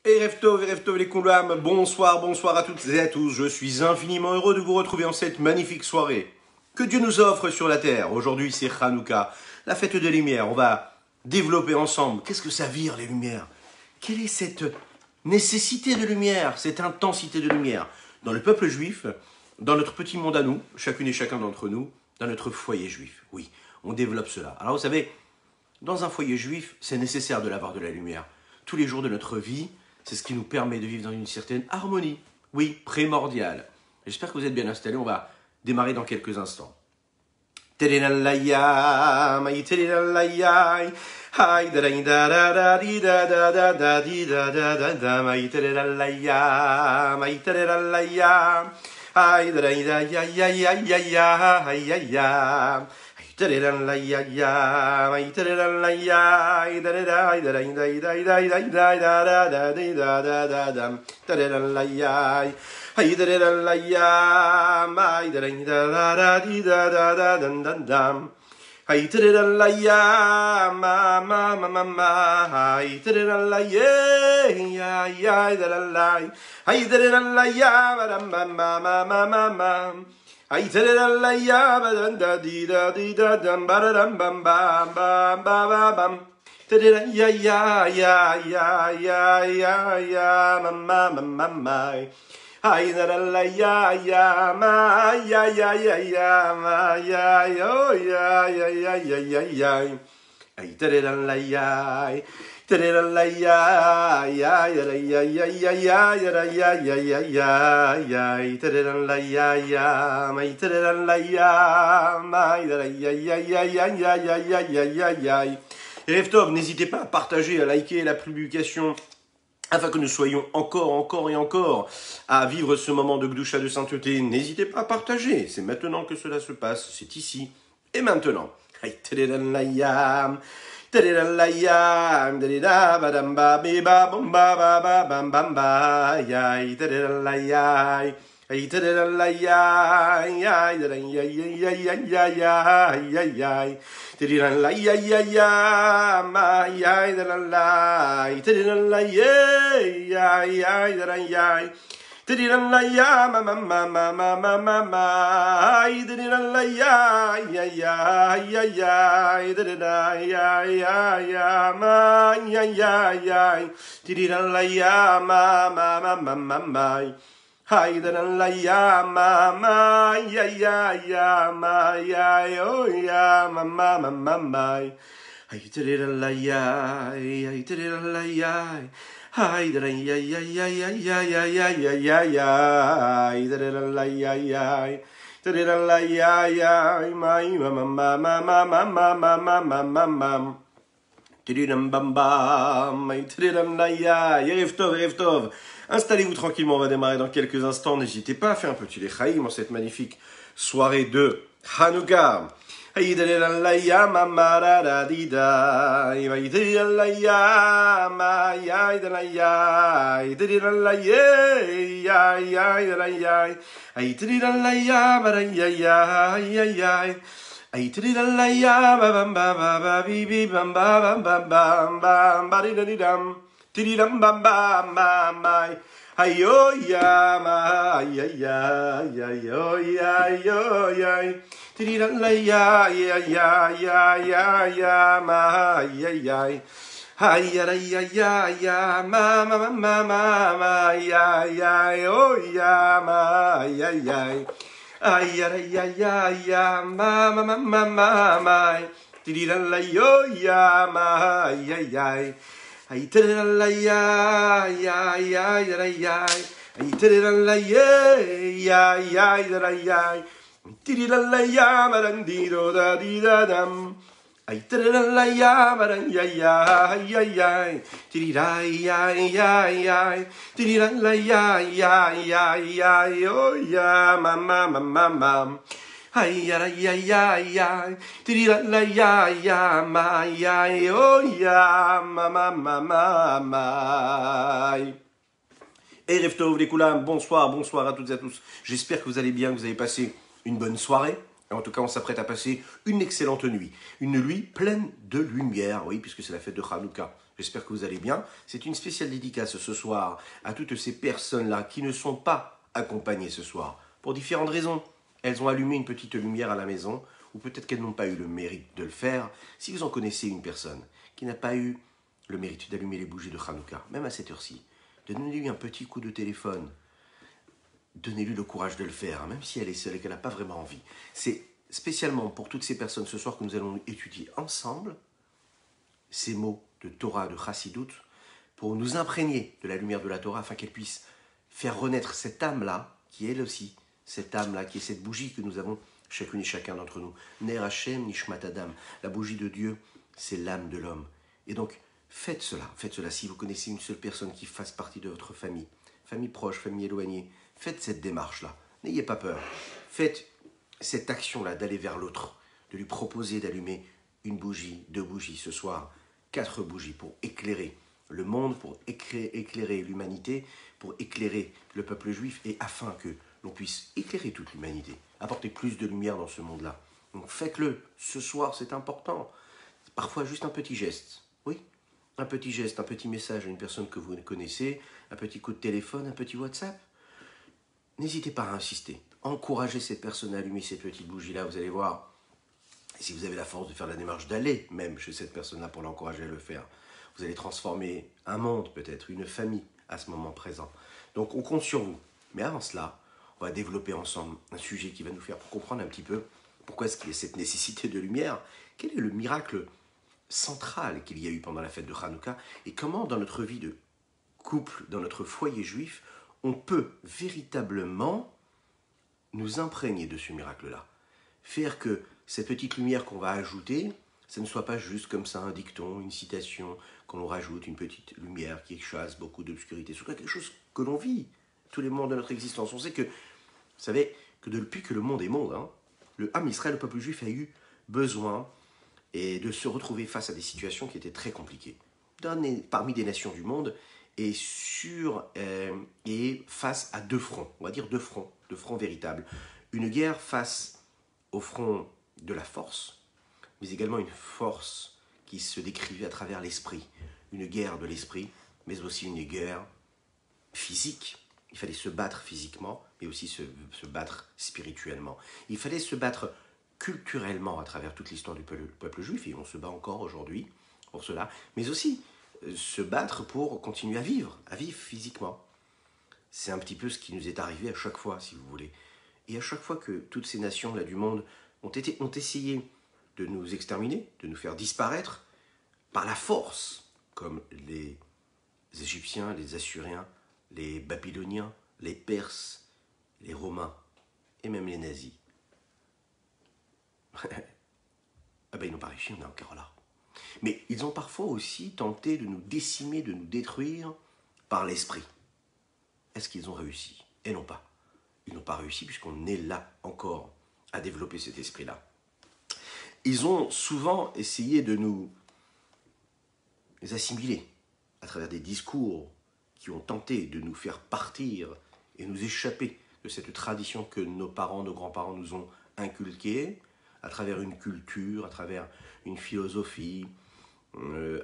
Erev Tov les Koulam, bonsoir à toutes et à tous. Je suis infiniment heureux de vous retrouver en cette magnifique soirée que Dieu nous offre sur la terre. Aujourd'hui, c'est Hanouka, la fête des lumières. On va développer ensemble. Qu'est-ce que ça vire, les lumières? Quelle est cette nécessité de lumière, cette intensité de lumière dans le peuple juif, dans notre petit monde à nous, chacune et chacun d'entre nous, dans notre foyer juif? Oui, on développe cela. Alors, vous savez, dans un foyer juif, c'est nécessaire de l'avoir de la lumière. Tous les jours de notre vie, c'est ce qui nous permet de vivre dans une certaine harmonie. Oui, primordiale. J'espère que vous êtes bien installés. On va démarrer dans quelques instants. Ay tereralla ya badan da di da dam baradam bam bam bam bam bam. Tereralla ya mama. Ay tereralla ya ma ya oh ya. Ay tereralla ya. Erev Tov, n'hésitez pas à partager, à liker la publication afin que nous soyons encore à vivre ce moment de Gdusha, de sainteté. N'hésitez pas à partager, c'est maintenant que cela se passe, c'est ici et maintenant. Tadidallayam, dadida badam ba ba bum ba bam bam ba yai tadidallayai, ay tadidallayai, yai tadidallayai, tadidallayai, ma yai tadidallay, tadidallayai, yai tadidallayai. Tirirallaya ma ay tirirallaya ya tiriraya ma tirirallaya ma ay tirirallaya ma oh ya ay tirirallaya Ay, Erev Tov. Installez-vous tranquillement, on va démarrer dans quelques instants. N'hésitez pas à faire un petit lechaïm en cette magnifique soirée de Hanouka. Ay tererallaya mamara da di da, ay tererallaya ma ya tererallaya, ay tererallaya ya tererallaya, ay tererallaya maraya ya, ay tererallaya bam bam bi bam bam bam di dam, tiridam bam bam ay oh ya ma ya oh ya. Tirirallaya ya ma ya ma ya oh ya ma ya ma tirirallaya ya ma ay tirirallaya ay tirirallaya ya Tirirallaya marandiro da di da dam. Ay tirirallaya maranya tiriraya tirirallaya oh ya mama. Ay tirirallaya ma oh ya mama. Erev Tov les Koulam, bonsoir à toutes et à tous. J'espère que vous allez bien, que vous avez passé une bonne soirée. En tout cas, on s'apprête à passer une excellente nuit. Une nuit pleine de lumière, oui, puisque c'est la fête de Hanouka. J'espère que vous allez bien. C'est une spéciale dédicace ce soir à toutes ces personnes-là qui ne sont pas accompagnées ce soir, pour différentes raisons. Elles ont allumé une petite lumière à la maison, ou peut-être qu'elles n'ont pas eu le mérite de le faire. Si vous en connaissez une personne qui n'a pas eu le mérite d'allumer les bougies de Hanouka, même à cette heure-ci, donnez-lui un petit coup de téléphone. Donnez-lui le courage de le faire, même si elle est seule et qu'elle n'a pas vraiment envie. C'est spécialement pour toutes ces personnes ce soir que nous allons étudier ensemble ces mots de Torah, de Chassidut, pour nous imprégner de la lumière de la Torah, afin qu'elle puisse faire renaître cette âme-là, qui est elle aussi, cette âme-là, qui est cette bougie que nous avons chacune et chacun d'entre nous. Ner Hashem Nishmat Adam. La bougie de Dieu, c'est l'âme de l'homme. Et donc, faites cela. Si vous connaissez une seule personne qui fasse partie de votre famille, famille proche, famille éloignée, faites cette démarche-là. N'ayez pas peur. Faites cette action-là d'aller vers l'autre, de lui proposer d'allumer une bougie, 2 bougies ce soir, 4 bougies pour éclairer le monde, pour éclairer l'humanité, pour éclairer le peuple juif, et afin que l'on puisse éclairer toute l'humanité, apporter plus de lumière dans ce monde-là. Donc faites-le, ce soir c'est important. Parfois juste un petit geste, oui, un petit geste, un petit message à une personne que vous connaissez, un petit coup de téléphone, un petit WhatsApp. N'hésitez pas à insister, encouragez cette personne à allumer cette petite bougie-là, vous allez voir. Et si vous avez la force de faire la démarche d'aller même chez cette personne-là pour l'encourager à le faire, vous allez transformer un monde peut-être, une famille à ce moment présent. Donc on compte sur vous. Mais avant cela, on va développer ensemble un sujet qui va nous faire comprendre un petit peu pourquoi est-ce qu'il y a cette nécessité de lumière, quel est le miracle central qu'il y a eu pendant la fête de Hanouka, et comment dans notre vie de couple, dans notre foyer juif, on peut véritablement nous imprégner de ce miracle-là. Faire que cette petite lumière qu'on va ajouter, ça ne soit pas juste comme ça un dicton, une citation, qu'on nous rajoute une petite lumière qui chasse beaucoup d'obscurité. C'est quelque chose que l'on vit tous les moments de notre existence. On sait que, vous savez, que depuis que le monde est monde, le Ham Israël, le peuple juif, a eu besoin de se retrouver face à des situations qui étaient très compliquées. Parmi des nations du monde, et face à 2 fronts, on va dire 2 fronts véritables. Une guerre face au front de la force, mais également une force qui se décrivait à travers l'esprit. Une guerre de l'esprit, mais aussi une guerre physique. Il fallait se battre physiquement, mais aussi se battre spirituellement. Il fallait se battre culturellement à travers toute l'histoire du peuple juif, et on se bat encore aujourd'hui pour cela, mais aussi se battre pour continuer à vivre physiquement. C'est un petit peu ce qui nous est arrivé à chaque fois, si vous voulez. Et à chaque fois que toutes ces nations-là du monde ont essayé de nous exterminer, de nous faire disparaître par la force, comme les Égyptiens, les Assyriens, les Babyloniens, les Perses, les Romains, et même les nazis. Ah ben ils n'ont pas réussi, on est encore là. Mais ils ont parfois aussi tenté de nous décimer, de nous détruire par l'esprit. Est-ce qu'ils ont réussi? Et non pas. Ils n'ont pas réussi puisqu'on est là encore à développer cet esprit-là. Ils ont souvent essayé de nous assimiler à travers des discours qui ont tenté de nous faire partir et nous échapper de cette tradition que nos parents, nos grands-parents nous ont inculquée, à travers une culture, à travers une philosophie,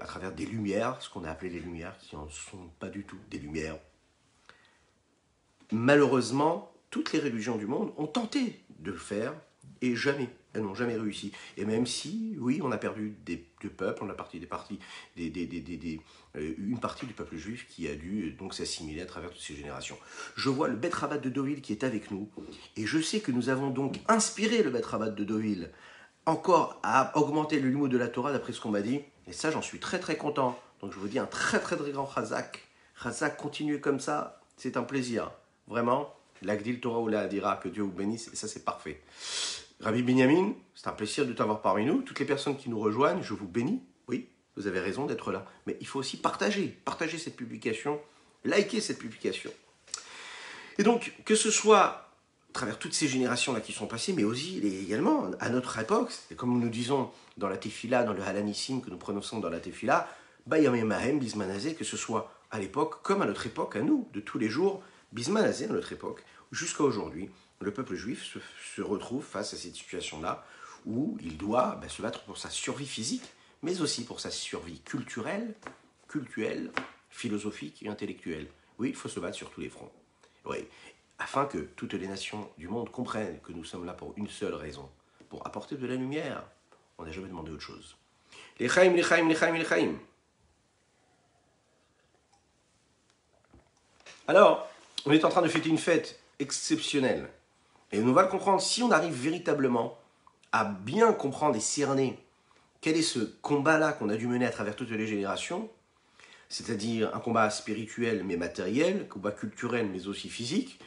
à travers des lumières, ce qu'on a appelé les lumières, qui n'en sont pas du tout des lumières. Malheureusement, toutes les religions du monde ont tenté de le faire, et elles n'ont jamais réussi. Et même si, oui, on a perdu des peuples, on a perdu une partie du peuple juif qui a dû donc s'assimiler à travers toutes ces générations. Je vois le Beth Rabat de Deauville qui est avec nous, et je sais que nous avons donc inspiré le Beth Rabat de Deauville encore à augmenter le limoud de la Torah d'après ce qu'on m'a dit, et ça j'en suis très très content. Donc je vous dis un très très très grand chazak. Chazak, continuez comme ça, c'est un plaisir. Vraiment, l'Agdil Torah ou la Hadira, que Dieu vous bénisse, et ça c'est parfait. Rabbi Binyamin, c'est un plaisir de t'avoir parmi nous. Toutes les personnes qui nous rejoignent, je vous bénis. Oui, vous avez raison d'être là. Mais il faut aussi partager cette publication, liker cette publication. Et donc, que ce soit à travers toutes ces générations-là qui sont passées, mais aussi également à notre époque, et comme nous disons dans la Tefila, dans le Halanissim que nous prononçons dans la Tefila, Bayam Mahem, Bismanazé, que ce soit à l'époque comme à notre époque, à nous, de tous les jours, Bismanazé, à notre époque, jusqu'à aujourd'hui, le peuple juif se retrouve face à cette situation-là où il doit se battre pour sa survie physique, mais aussi pour sa survie culturelle, culturelle, philosophique et intellectuelle. Oui, il faut se battre sur tous les fronts. Oui, afin que toutes les nations du monde comprennent que nous sommes là pour une seule raison, pour apporter de la lumière. On n'a jamais demandé autre chose. L'Echaim, l'Echaim, l'Echaim, l'Echaim. Alors, on est en train de fêter une fête exceptionnelle. Et on va le comprendre si on arrive véritablement à bien comprendre et cerner quel est ce combat-là qu'on a dû mener à travers toutes les générations, c'est-à-dire un combat spirituel mais matériel, un combat culturel mais aussi physique,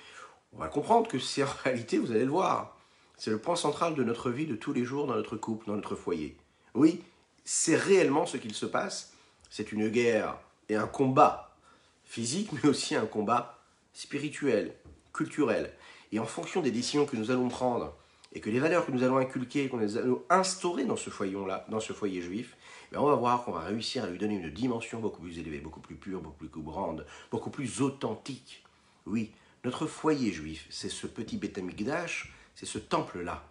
on va comprendre que c'est en réalité, vous allez le voir, c'est le point central de notre vie de tous les jours dans notre couple, dans notre foyer. Oui, c'est réellement ce qu'il se passe. C'est une guerre et un combat physique, mais aussi un combat spirituel, culturel. Et en fonction des décisions que nous allons prendre et que les valeurs que nous allons inculquer, que nous allons instaurer dans ce foyer-là, dans ce foyer juif, on va voir qu'on va réussir à lui donner une dimension beaucoup plus élevée, beaucoup plus pure, beaucoup plus grande, beaucoup plus authentique. Oui, notre foyer juif, c'est ce petit Beth Amikdash, c'est ce temple-là.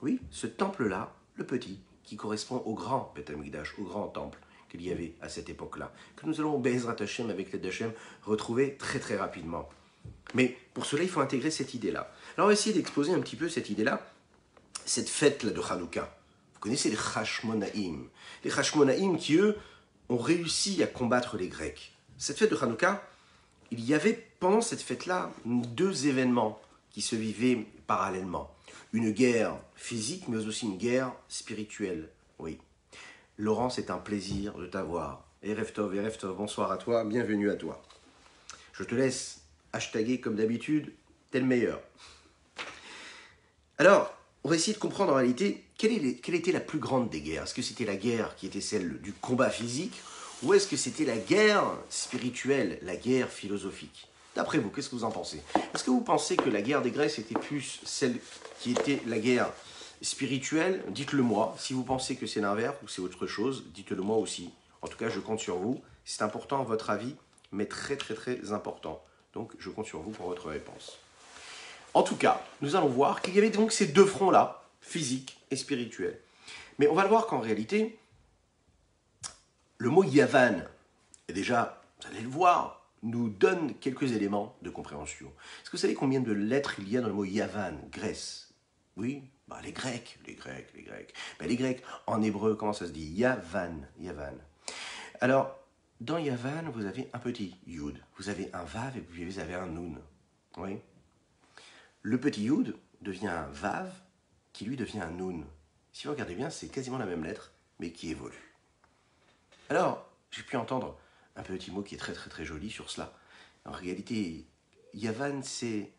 Oui, ce temple-là, le petit, qui correspond au grand Beth Amikdash, au grand temple qu'il y avait à cette époque-là, que nous allons, Bezrat Hashem, avec l'aide d'Hashem, retrouver très très rapidement. Mais pour cela, il faut intégrer cette idée-là. Alors on va essayer d'exposer un petit peu cette idée-là, cette fête-là de Hanouka. Vous connaissez les Hashmonaïm. Les Hashmonaïm qui, eux, ont réussi à combattre les Grecs. Cette fête de Hanouka, il y avait pendant cette fête-là 2 événements qui se vivaient parallèlement. Une guerre physique, mais aussi une guerre spirituelle. Oui. Laurent, c'est un plaisir de t'avoir. Erev Tov, bonsoir à toi, bienvenue à toi. Je te laisse hashtaguer comme d'habitude, t'es le meilleur. Alors, on va essayer de comprendre en réalité quelle était la plus grande des guerres. Est-ce que c'était la guerre qui était celle du combat physique ou est-ce que c'était la guerre spirituelle, la guerre philosophique? D'après vous, qu'est-ce que vous en pensez? Est-ce que vous pensez que la guerre des Grèces était plus celle qui était la guerre spirituelle? Dites-le moi. Si vous pensez que c'est l'inverse ou c'est autre chose, dites-le moi aussi. En tout cas, je compte sur vous. C'est important votre avis, mais très très très important. Donc, je compte sur vous pour votre réponse. En tout cas, nous allons voir qu'il y avait donc ces 2 fronts-là, physique et spirituel. Mais on va le voir qu'en réalité, le mot Yavan, et déjà, vous allez le voir, nous donne quelques éléments de compréhension. Est-ce que vous savez combien de lettres il y a dans le mot Yavan, Grèce? Oui, les Grecs. Les Grecs, en hébreu, comment ça se dit? Yavan. Alors, dans Yavan, vous avez un petit Yud, vous avez un Vav et puis vous avez un Nun. Oui. Le petit Yud devient un Vav qui lui devient un Nun. Si vous regardez bien, c'est quasiment la même lettre, mais qui évolue. Alors, j'ai pu entendre un petit mot qui est très très très joli sur cela. En réalité, Yavan, c'est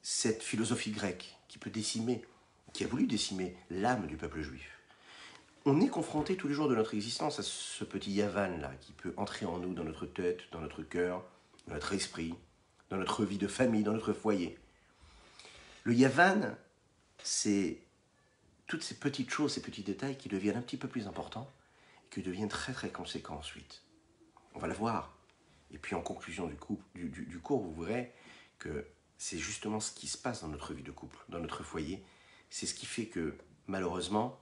cette philosophie grecque qui peut décimer, qui a voulu décimer l'âme du peuple juif. On est confronté tous les jours de notre existence à ce petit Yavan-là, qui peut entrer en nous, dans notre tête, dans notre cœur, dans notre esprit, dans notre vie de famille, dans notre foyer. Le Yavan, c'est toutes ces petites choses, ces petits détails qui deviennent un petit peu plus importants et qui deviennent très très conséquents ensuite. On va le voir. Et puis en conclusion du cours, vous verrez que c'est justement ce qui se passe dans notre vie de couple, dans notre foyer. C'est ce qui fait que, malheureusement,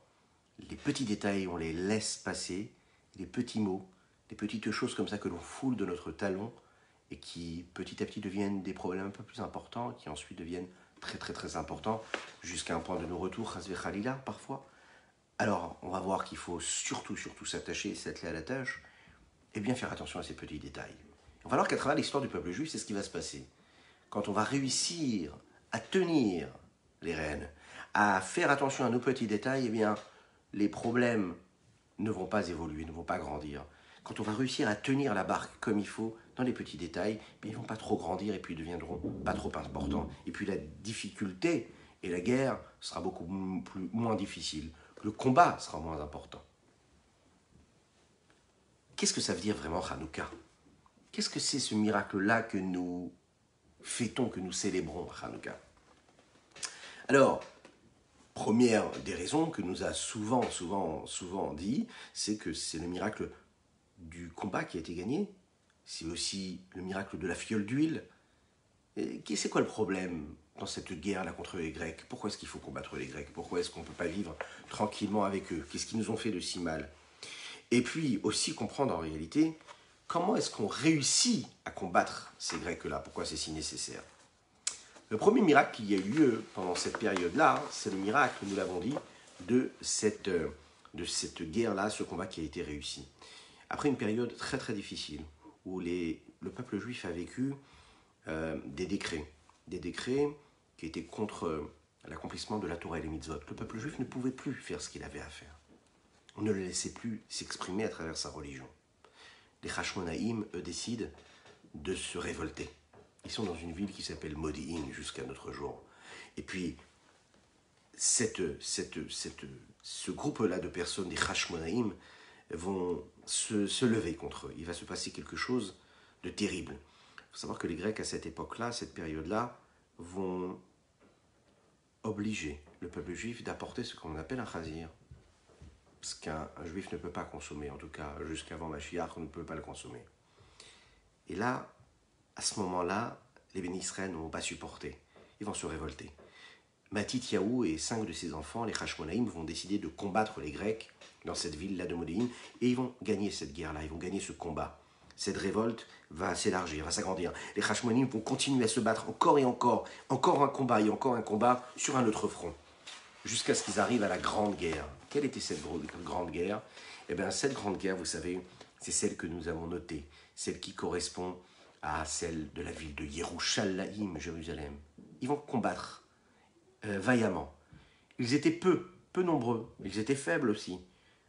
les petits détails, on les laisse passer, les petits mots, les petites choses comme ça que l'on foule de notre talon et qui, petit à petit, deviennent des problèmes un peu plus importants, qui ensuite deviennent très très très importants, jusqu'à un point de non-retour, Chasvé Khalila, parfois. Alors, on va voir qu'il faut surtout s'attacher, s'atteler à la tâche, et bien faire attention à ces petits détails. On va voir qu'à travers l'histoire du peuple juif, c'est ce qui va se passer. Quand on va réussir à tenir les rênes, à faire attention à nos petits détails, eh bien, les problèmes ne vont pas évoluer, ne vont pas grandir. Quand on va réussir à tenir la barque comme il faut, dans les petits détails, ils ne vont pas trop grandir et puis ils ne deviendront pas trop importants. Et puis la difficulté et la guerre sera beaucoup moins difficile. Le combat sera moins important. Qu'est-ce que ça veut dire vraiment Hanouka? Qu'est-ce que c'est ce miracle-là que nous fêtons, que nous célébrons Hanouka? Alors, première des raisons que nous a souvent dit, c'est que c'est le miracle du combat qui a été gagné. C'est aussi le miracle de la fiole d'huile. C'est quoi le problème dans cette guerre-là contre les Grecs? Pourquoi est-ce qu'il faut combattre les Grecs? Pourquoi est-ce qu'on ne peut pas vivre tranquillement avec eux? Qu'est-ce qu'ils nous ont fait de si mal? Et puis aussi comprendre en réalité comment est-ce qu'on réussit à combattre ces Grecs-là, pourquoi c'est si nécessaire. Le premier miracle qui a eu lieu pendant cette période-là, c'est le miracle, nous l'avons dit, de cette guerre-là, ce combat qui a été réussi. Après une période très très difficile, où le peuple juif a vécu des décrets qui étaient contre l'accomplissement de la Torah et les mitzvot. Le peuple juif ne pouvait plus faire ce qu'il avait à faire. On ne le laissait plus s'exprimer à travers sa religion. Les Hashmonaïm, eux, décident de se révolter. Ils sont dans une ville qui s'appelle Modi'in jusqu'à notre jour. Et puis, ce groupe-là de personnes, des Hashmonaïm, vont se lever contre eux. Il va se passer quelque chose de terrible. Il faut savoir que les Grecs, à cette époque-là, à cette période-là, vont obliger le peuple juif d'apporter ce qu'on appelle un chazir. Ce qu'un juif ne peut pas consommer, en tout cas jusqu'avant Mashiach, on ne peut pas le consommer. Et là, à ce moment-là, les bénis Israël ne vont pas supporter. Ils vont se révolter. Matityahu et 5 de ses enfants, les Hashmonaïm, vont décider de combattre les Grecs dans cette ville-là de Modéine, et ils vont gagner cette guerre-là, ils vont gagner ce combat. Cette révolte va s'élargir, va s'agrandir. Les Hashmonaïm vont continuer à se battre encore et encore un combat et encore un combat sur un autre front, jusqu'à ce qu'ils arrivent à la Grande Guerre. Quelle était cette Grande Guerre? Eh bien, cette Grande Guerre, vous savez, c'est celle que nous avons notée, celle qui correspond à celle de la ville de Yerushalayim, Jérusalem. Ils vont combattre vaillamment. Ils étaient peu nombreux, ils étaient faibles aussi,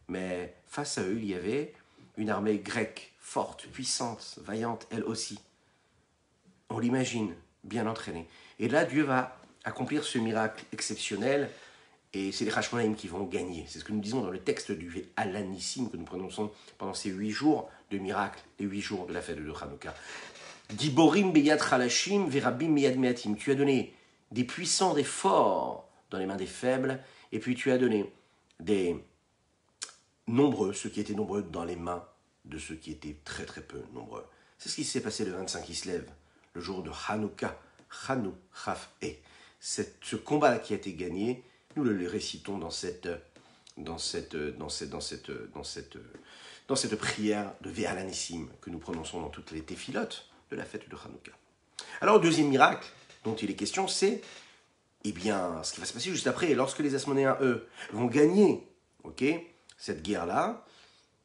mais face à eux, il y avait une armée grecque, forte, puissante, vaillante, elle aussi. On l'imagine, bien entraînée. Et là, Dieu va accomplir ce miracle exceptionnel, et c'est les Hashmonaïm qui vont gagner. C'est ce que nous disons dans le texte du Alanissim que nous prononçons pendant ces 8 jours de miracle, les 8 jours de la fête de Hanouka. Giborim beyad chalashim verabim meyad meatim. Tu as donné des puissants, des forts dans les mains des faibles, et puis tu as donné des nombreux, ceux qui étaient nombreux, dans les mains de ceux qui étaient très très peu nombreux. C'est ce qui s'est passé le 25 Kislev, le jour de Hanouka, Chanou Chaf-E. Ce combat qui a été gagné, nous le récitons dans cette prière de Ve'alanissim que nous prononçons dans toutes les téphilotes de la fête de Hanouka. Alors, le deuxième miracle dont il est question, c'est ce qui va se passer juste après. Lorsque les Asmonéens, eux, vont gagner cette guerre-là,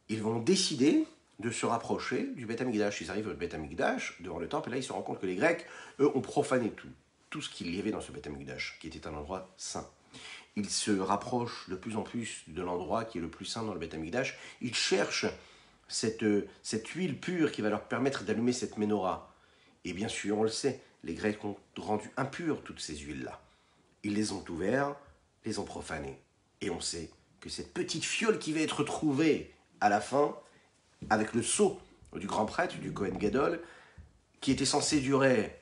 ils vont décider de se rapprocher du Beth Amikdash. Ils arrivent au Beth Amikdash, devant le temple, et là, ils se rendent compte que les Grecs, eux, ont profané tout ce qu'il y avait dans ce Beth Amikdash, qui était un endroit saint. Ils se rapprochent de plus en plus de l'endroit qui est le plus saint dans le Beth Amikdash. Ils cherchent cette huile pure qui va leur permettre d'allumer cette menorah. Et bien sûr, on le sait, les Grecs ont rendu impures toutes ces huiles-là. Ils les ont ouvertes, les ont profanées. Et on sait que cette petite fiole qui va être trouvée à la fin, avec le sceau du grand prêtre, du Kohen Gadol, qui était censé durer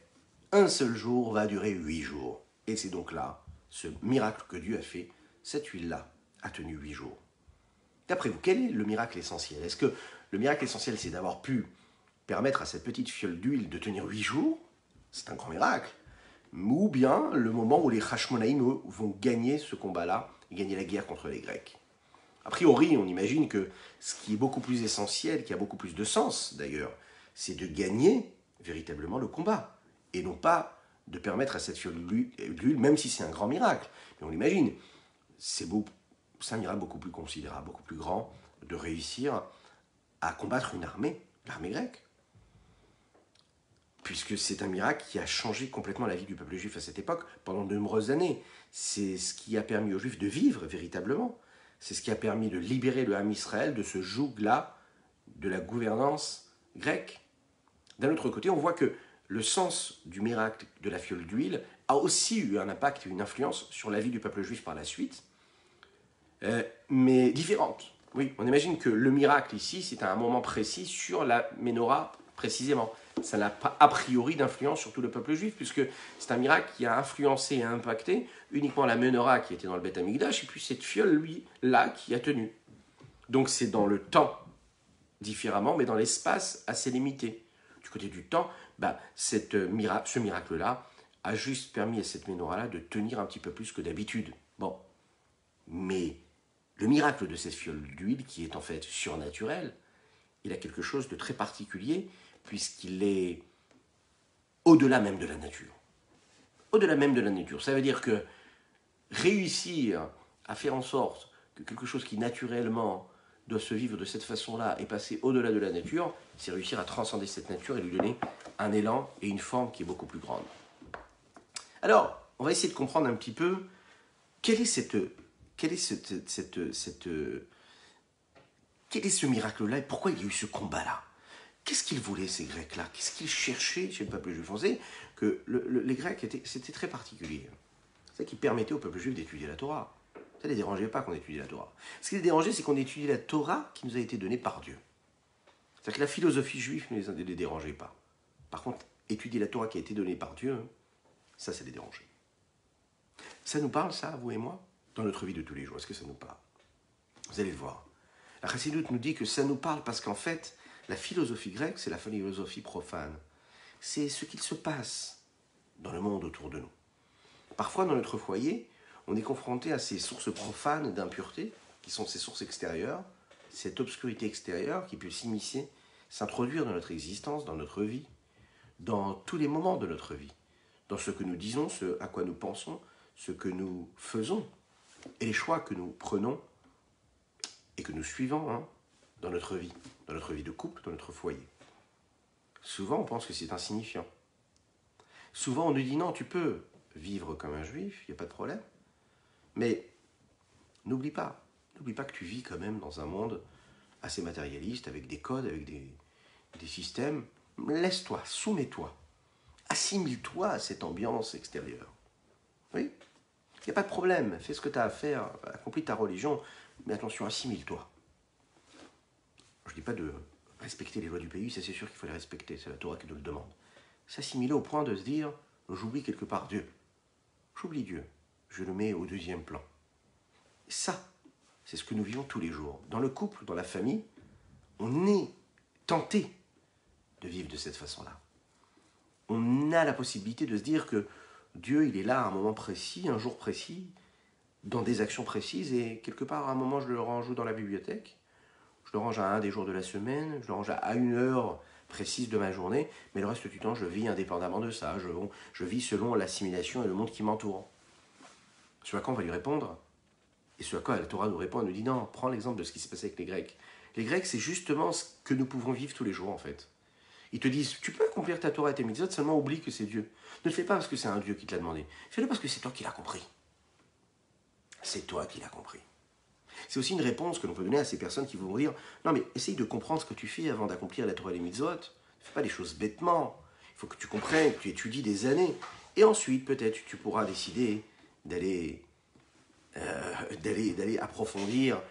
un seul jour, va durer 8 jours. Et c'est donc là, ce miracle que Dieu a fait, cette huile-là a tenu 8 jours. D'après vous, quel est le miracle essentiel? Est-ce que le miracle essentiel, c'est d'avoir pu permettre à cette petite fiole d'huile de tenir 8 jours? C'est un grand miracle. Ou bien le moment où les Hashmonaïm vont gagner ce combat-là, gagner la guerre contre les Grecs. A priori, on imagine que ce qui est beaucoup plus essentiel, qui a beaucoup plus de sens d'ailleurs, c'est de gagner véritablement le combat, et non pas de permettre à cette fiole d'huile, même si c'est un grand miracle, mais on l'imagine, c'est un miracle beaucoup plus considérable, beaucoup plus grand, de réussir à combattre une armée, l'armée grecque. Puisque c'est un miracle qui a changé complètement la vie du peuple juif à cette époque, pendant de nombreuses années. C'est ce qui a permis aux Juifs de vivre véritablement. C'est ce qui a permis de libérer le Ham Israël de ce joug-là de la gouvernance grecque. D'un autre côté, on voit que le sens du miracle de la fiole d'huile a aussi eu un impact et une influence sur la vie du peuple juif par la suite, mais différente. Oui, on imagine que le miracle ici, c'est à un moment précis sur la menorah précisément. Ça n'a pas a priori d'influence sur tout le peuple juif, puisque c'est un miracle qui a influencé et impacté uniquement la menorah qui était dans le Beth Amikdash, et puis cette fiole, lui-là, qui a tenu. Donc c'est dans le temps différemment, mais dans l'espace assez limité. Du côté du temps, ce miracle-là a juste permis à cette menorah-là de tenir un petit peu plus que d'habitude. Bon, mais Le miracle de cette fiole d'huile, qui est en fait surnaturel, il a quelque chose de très particulier, puisqu'il est au-delà même de la nature. Au-delà même de la nature. Ça veut dire que réussir à faire en sorte que quelque chose qui naturellement doit se vivre de cette façon-là et passer au-delà de la nature, c'est réussir à transcender cette nature et lui donner un élan et une forme qui est beaucoup plus grande. Alors, on va essayer de comprendre un petit peu quel est ce miracle-là et pourquoi il y a eu ce combat-là. Qu'est-ce qu'ils voulaient, ces Grecs-là? Qu'est-ce qu'ils cherchaient chez le peuple juif? On sait que les Grecs, c'était très particulier. C'est ça qui permettait au peuple juif d'étudier la Torah. Ça ne les dérangeait pas qu'on étudie la Torah. Ce qui les dérangeait, c'est qu'on étudie la Torah qui nous a été donnée par Dieu. C'est-à-dire que la philosophie juive ne les dérangeait pas. Par contre, étudier la Torah qui a été donnée par Dieu, ça les dérangeait. Ça nous parle, ça, vous et moi, dans notre vie de tous les jours? Est-ce que ça nous parle? Vous allez le voir. La Chassidoute nous dit que ça nous parle parce qu'en fait, la philosophie grecque, c'est la philosophie profane. C'est ce qu'il se passe dans le monde autour de nous. Parfois, dans notre foyer, on est confronté à ces sources profanes d'impureté, qui sont ces sources extérieures, cette obscurité extérieure qui peut s'immiscer, s'introduire dans notre existence, dans notre vie, dans tous les moments de notre vie, dans ce que nous disons, ce à quoi nous pensons, ce que nous faisons, et les choix que nous prenons et que nous suivons dans notre vie de couple, dans notre foyer. Souvent, on pense que c'est insignifiant. Souvent, on nous dit non, tu peux vivre comme un juif, il n'y a pas de problème. Mais n'oublie pas que tu vis quand même dans un monde assez matérialiste, avec des codes, avec des systèmes. Laisse-toi, soumets-toi, assimile-toi à cette ambiance extérieure. Oui, il n'y a pas de problème, fais ce que tu as à faire, accomplis ta religion, mais attention, assimile-toi. Je ne dis pas de respecter les lois du pays, ça c'est sûr qu'il faut les respecter, c'est la Torah qui nous le demande. S'assimiler au point de se dire, j'oublie quelque part Dieu. J'oublie Dieu, je le mets au deuxième plan. Et ça, c'est ce que nous vivons tous les jours. Dans le couple, dans la famille, on est tenté de vivre de cette façon-là. On a la possibilité de se dire que Dieu, il est là à un moment précis, un jour précis, dans des actions précises, et quelque part, à un moment, je le range dans la bibliothèque, je le range à un des jours de la semaine, je le range à une heure précise de ma journée, mais le reste du temps, je vis indépendamment de ça, je vis selon l'assimilation et le monde qui m'entoure. Ce à quoi on va lui répondre, et ce à quoi la Torah nous répond, elle nous dit non, prends l'exemple de ce qui s'est passé avec les Grecs. Les Grecs, c'est justement ce que nous pouvons vivre tous les jours, en fait. Ils te disent, tu peux accomplir ta Torah et tes mitzvot, seulement oublie que c'est Dieu. Ne le fais pas parce que c'est un Dieu qui te l'a demandé. Fais-le parce que c'est toi qui l'as compris. C'est toi qui l'as compris. C'est aussi une réponse que l'on peut donner à ces personnes qui vont dire, non mais essaye de comprendre ce que tu fais avant d'accomplir la Torah et les mitzvot. Ne fais pas les choses bêtement. Il faut que tu comprennes, que tu étudies des années. Et ensuite, peut-être, tu pourras décider d'aller approfondir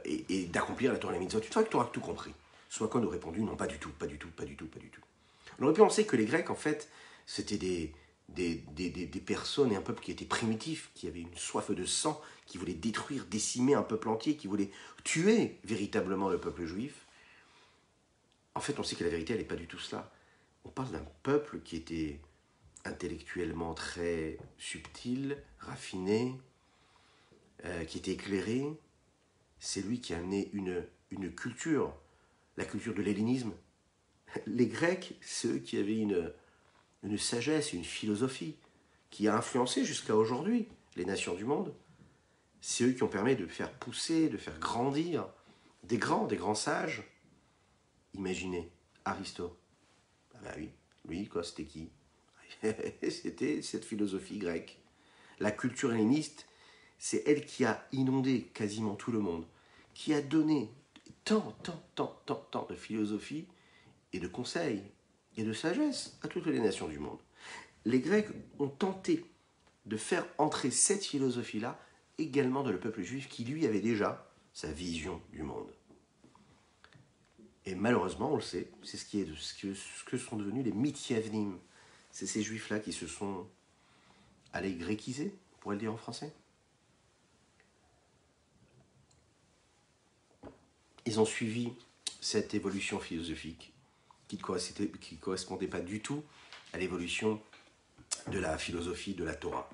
et d'accomplir la Torah et les mitzvot. Tu sauras que tu auras tout compris. Soit qu'on nous répondu, non, pas du tout, pas du tout, pas du tout, pas du tout. On aurait pu penser que les Grecs, en fait, c'était des personnes et un peuple qui était primitif, qui avait une soif de sang, qui voulait détruire, décimer un peuple entier, qui voulait tuer véritablement le peuple juif. En fait, on sait que la vérité, elle n'est pas du tout cela. On parle d'un peuple qui était intellectuellement très subtil, raffiné, qui était éclairé. C'est lui qui a amené une culture, la culture de l'hellénisme. Les Grecs, c'est eux qui avaient une sagesse, une philosophie qui a influencé jusqu'à aujourd'hui les nations du monde. C'est eux qui ont permis de faire pousser, de faire grandir des grands sages. Imaginez, Aristote. Ah ben oui, lui, quoi, c'était qui? C'était cette philosophie grecque. La culture helléniste, c'est elle qui a inondé quasiment tout le monde, qui a donné tant de philosophie et de conseils et de sagesse à toutes les nations du monde. Les Grecs ont tenté de faire entrer cette philosophie-là également dans le peuple juif qui, lui, avait déjà sa vision du monde. Et malheureusement, on le sait, c'est ce que sont devenus les mithyavnim. C'est ces juifs-là qui se sont allés gréquiser, on pourrait le dire en français. Ils ont suivi cette évolution philosophique qui ne correspondait pas du tout à l'évolution de la philosophie de la Torah.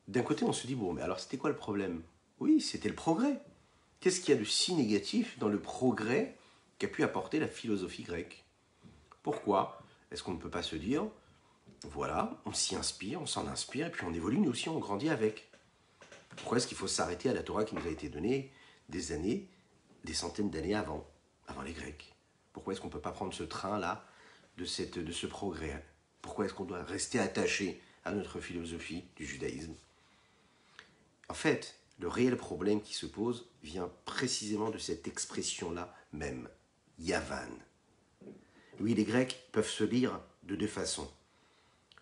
D'un côté, on se dit, bon, mais alors c'était quoi le problème? Oui, c'était le progrès. Qu'est-ce qu'il y a de si négatif dans le progrès qu'a pu apporter la philosophie grecque? Pourquoi est-ce qu'on ne peut pas se dire, voilà, on s'y inspire, on s'en inspire, et puis on évolue, nous aussi, on grandit avec? Pourquoi est-ce qu'il faut s'arrêter à la Torah qui nous a été donnée des années, des centaines d'années avant les Grecs? Pourquoi est-ce qu'on ne peut pas prendre ce train-là de ce progrès? Pourquoi est-ce qu'on doit rester attaché à notre philosophie du judaïsme? En fait, le réel problème qui se pose vient précisément de cette expression-là même, Yavan. Oui, les Grecs peuvent se lire de deux façons.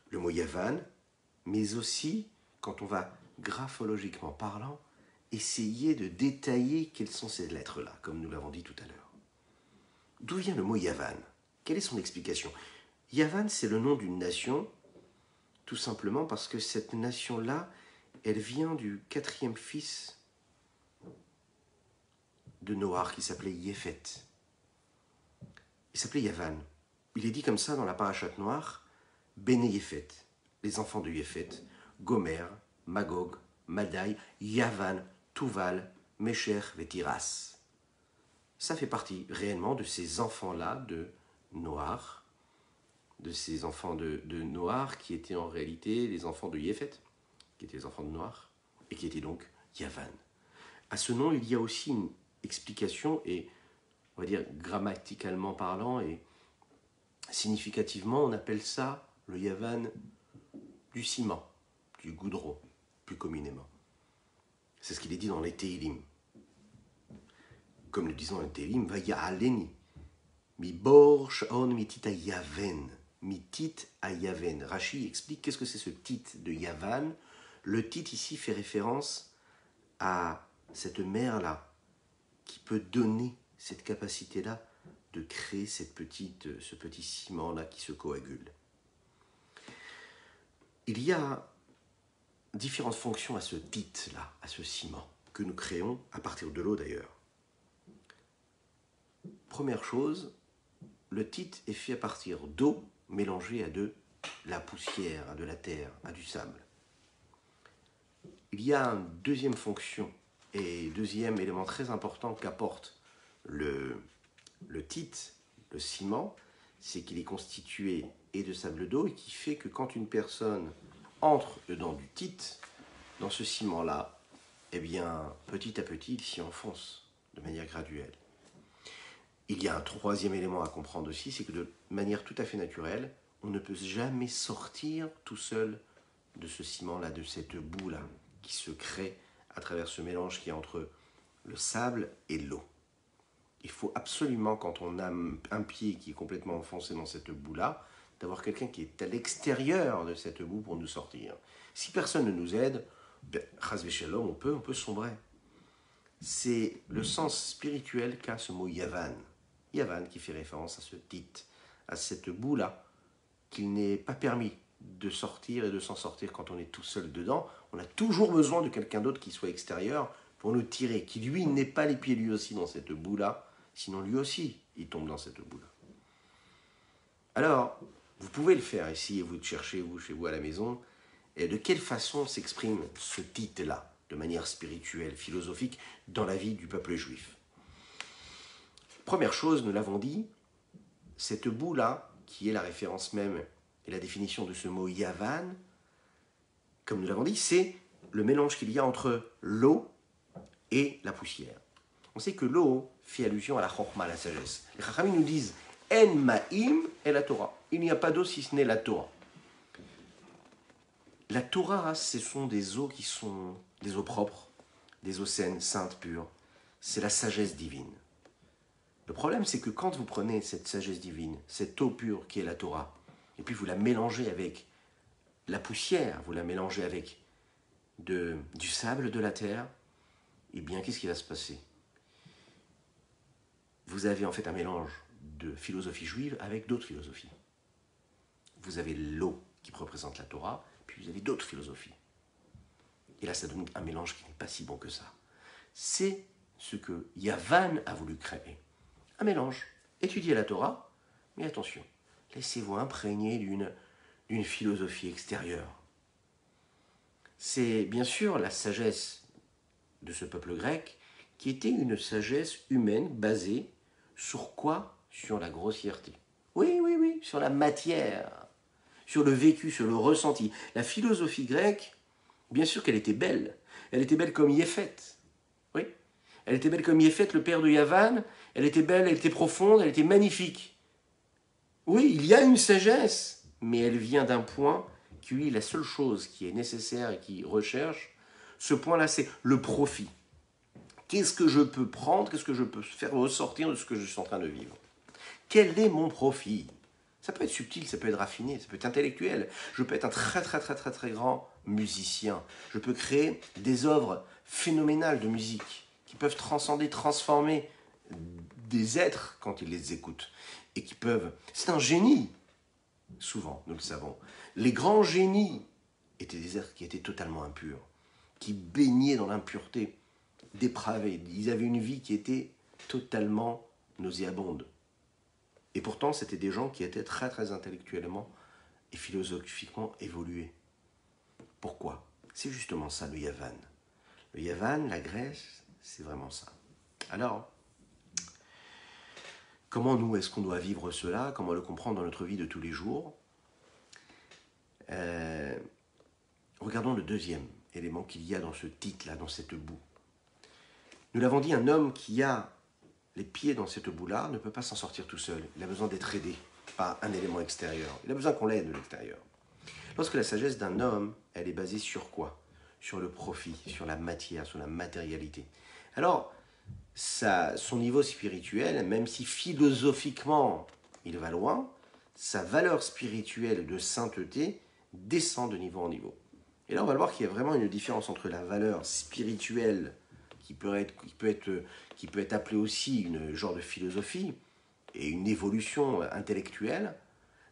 Le mot Yavan, mais aussi, quand on va graphologiquement parlant, essayer de détailler quelles sont ces lettres-là, comme nous l'avons dit tout à l'heure. D'où vient le mot Yavan? Quelle est son explication? Yavan, c'est le nom d'une nation, tout simplement parce que cette nation-là, elle vient du quatrième fils de Noach qui s'appelait Yéphet. Il s'appelait Yavan. Il est dit comme ça dans la parachate noire, Béné Yéphet, les enfants de Yéphet, Gomer, Magog, Madai, Yavan, Tuval, Mesher et Tiras. Ça fait partie réellement de ces enfants-là de Noach, de ces enfants de Noach qui étaient en réalité les enfants de Yéphet, qui étaient les enfants de Noach, et qui étaient donc Yavan. À ce nom, il y a aussi une explication, et on va dire grammaticalement parlant, et significativement, on appelle ça le Yavan du ciment, du goudron, plus communément. C'est ce qu'il est dit dans les Tehillim. Comme le disant dans les Tehillim, Vaya'aleni, mi bor shaon mitit a Yaven, mitit a Yaven. Rashi explique qu'est-ce que c'est ce titre de Yavan. Le titre ici fait référence à cette mer-là qui peut donner cette capacité-là de créer ce petit ciment-là qui se coagule. Il y a différentes fonctions à ce titre-là, à ce ciment, que nous créons à partir de l'eau d'ailleurs. Première chose, le titre est fait à partir d'eau mélangée à de la poussière, à de la terre, à du sable. Il y a une deuxième fonction et deuxième élément très important qu'apporte le titre, le ciment, c'est qu'il est constitué et de sable d'eau et qui fait que quand une personne entre dedans du titre, dans ce ciment-là, eh bien, petit à petit, il s'y enfonce de manière graduelle. Il y a un troisième élément à comprendre aussi, c'est que de manière tout à fait naturelle, on ne peut jamais sortir tout seul de ce ciment-là, de cette boue-là, qui se crée à travers ce mélange qui est entre le sable et l'eau. Il faut absolument, quand on a un pied qui est complètement enfoncé dans cette boue-là, d'avoir quelqu'un qui est à l'extérieur de cette boue pour nous sortir. Si personne ne nous aide, chas v'shalom, on peut sombrer. C'est le sens spirituel qu'a ce mot Yavan. Yavan qui fait référence à ce titre, à cette boue-là, qu'il n'est pas permis de sortir et de s'en sortir quand on est tout seul dedans. On a toujours besoin de quelqu'un d'autre qui soit extérieur pour nous tirer, qui lui n'ait pas les pieds lui aussi dans cette boue-là, sinon lui aussi il tombe dans cette boue-là. Alors, vous pouvez le faire ici, vous cherchez chez vous à la maison, et de quelle façon s'exprime ce titre-là, de manière spirituelle, philosophique, dans la vie du peuple juif. Première chose, nous l'avons dit, cette boue-là, qui est la référence même et la définition de ce mot Yavan, comme nous l'avons dit, c'est le mélange qu'il y a entre l'eau et la poussière. On sait que l'eau fait allusion à la chokma, à la sagesse. Les Chachamim nous disent En ma'im et la Torah. Il n'y a pas d'eau si ce n'est la Torah. La Torah, ce sont des eaux qui sont des eaux propres, des eaux saines, saintes, pures. C'est la sagesse divine. Le problème, c'est que quand vous prenez cette sagesse divine, cette eau pure qui est la Torah, et puis vous la mélangez avec la poussière, vous la mélangez avec du sable de la terre, eh bien, qu'est-ce qui va se passer? Vous avez en fait un mélange de philosophie juive avec d'autres philosophies. Vous avez l'eau qui représente la Torah, puis vous avez d'autres philosophies. Et là, ça donne un mélange qui n'est pas si bon que ça. C'est ce que Yavan a voulu créer. Un mélange. Étudiez la Torah, mais attention, laissez-vous imprégner d'une philosophie extérieure. C'est bien sûr la sagesse de ce peuple grec, qui était une sagesse humaine basée sur quoi? Sur la grossièreté. Oui, oui, oui, sur la matière, sur le vécu, sur le ressenti. La philosophie grecque, bien sûr qu'elle était belle. Elle était belle comme Yéfet. Oui. Elle était belle comme Yéfet, le père de Yavan. Elle était belle, elle était profonde, elle était magnifique. Oui, il y a une sagesse, mais elle vient d'un point qui, lui, la seule chose qui est nécessaire et qui recherche, ce point-là, c'est le profit. Qu'est-ce que je peux prendre? Qu'est-ce que je peux faire ressortir de ce que je suis en train de vivre? Quel est mon profit? Ça peut être subtil, ça peut être raffiné, ça peut être intellectuel. Je peux être un très grand musicien. Je peux créer des œuvres phénoménales de musique qui peuvent transcender, transformer des êtres quand ils les écoutent. Et qui peuvent... C'est un génie, souvent, nous le savons. Les grands génies étaient des êtres qui étaient totalement impurs, qui baignaient dans l'impureté, dépravés. Ils avaient une vie qui était totalement nauséabonde. Et pourtant, c'était des gens qui étaient très intellectuellement et philosophiquement évolués. Pourquoi? C'est justement ça, le Yavan. Le Yavan, la Grèce, c'est vraiment ça. Alors, comment nous, est-ce qu'on doit vivre cela? Comment le comprendre dans notre vie de tous les jours? Regardons le deuxième élément qu'il y a dans ce titre-là, dans cette boue. Nous l'avons dit, un homme qui a les pieds dans cette boue-là ne peut pas s'en sortir tout seul. Il a besoin d'être aidé par un élément extérieur. Il a besoin qu'on l'aide de l'extérieur. Lorsque la sagesse d'un homme, elle est basée sur quoi? Sur le profit, sur la matière, sur la matérialité. Alors, son niveau spirituel, même si philosophiquement il va loin, sa valeur spirituelle de sainteté descend de niveau en niveau. Et là, on va le voir qu'il y a vraiment une différence entre la valeur spirituelle qui peut être appelée aussi une genre de philosophie et une évolution intellectuelle.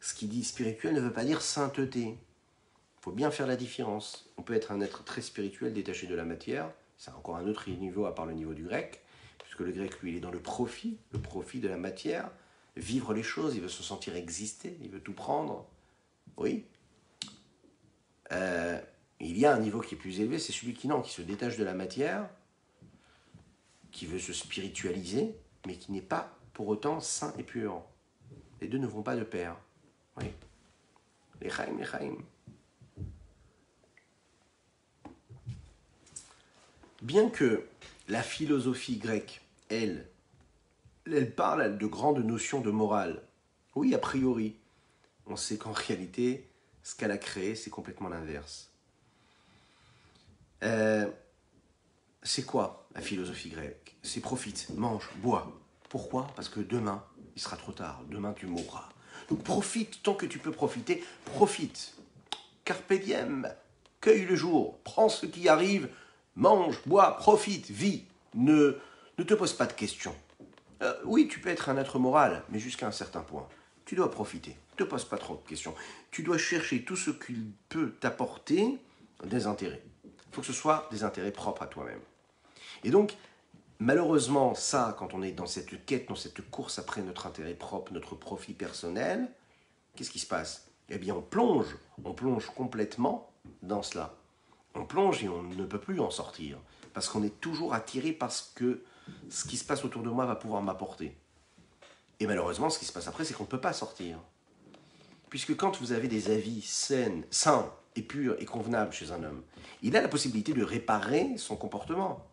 Ce qui dit spirituel ne veut pas dire sainteté. Il faut bien faire la différence. On peut être un être très spirituel détaché de la matière, c'est encore un autre niveau à part le niveau du grec, puisque le grec, lui, il est dans le profit de la matière, vivre les choses, il veut se sentir exister, il veut tout prendre. Oui. Il y a un niveau qui est plus élevé, c'est celui qui se détache de la matière, qui veut se spiritualiser, mais qui n'est pas pour autant saint et pur. Les deux ne vont pas de pair. Oui. Les chaim. Bien que la philosophie grecque, elle parle de grandes notions de morale. Oui, a priori. On sait qu'en réalité, ce qu'elle a créé, c'est complètement l'inverse. C'est quoi la philosophie grecque? C'est profite, mange, bois. Pourquoi? Parce que demain, il sera trop tard. Demain, tu mourras. Donc profite tant que tu peux profiter. Profite. Carpe diem. Cueille le jour. Prends ce qui arrive. Mange, bois, profite, vis. Ne te pose pas de questions. Oui, tu peux être un être moral, mais jusqu'à un certain point. Tu dois profiter. Ne te pose pas trop de questions. Tu dois chercher tout ce qu'il peut t'apporter des intérêts. Il faut que ce soit des intérêts propres à toi-même. Et donc, malheureusement, ça, quand on est dans cette quête, dans cette course après notre intérêt propre, notre profit personnel, qu'est-ce qui se passe? Eh bien, on plonge complètement dans cela. On plonge et on ne peut plus en sortir, parce qu'on est toujours attiré par ce que ce qui se passe autour de moi va pouvoir m'apporter. Et malheureusement, ce qui se passe après, c'est qu'on ne peut pas sortir. Puisque quand vous avez des avis sains et purs et convenables chez un homme, il a la possibilité de réparer son comportement.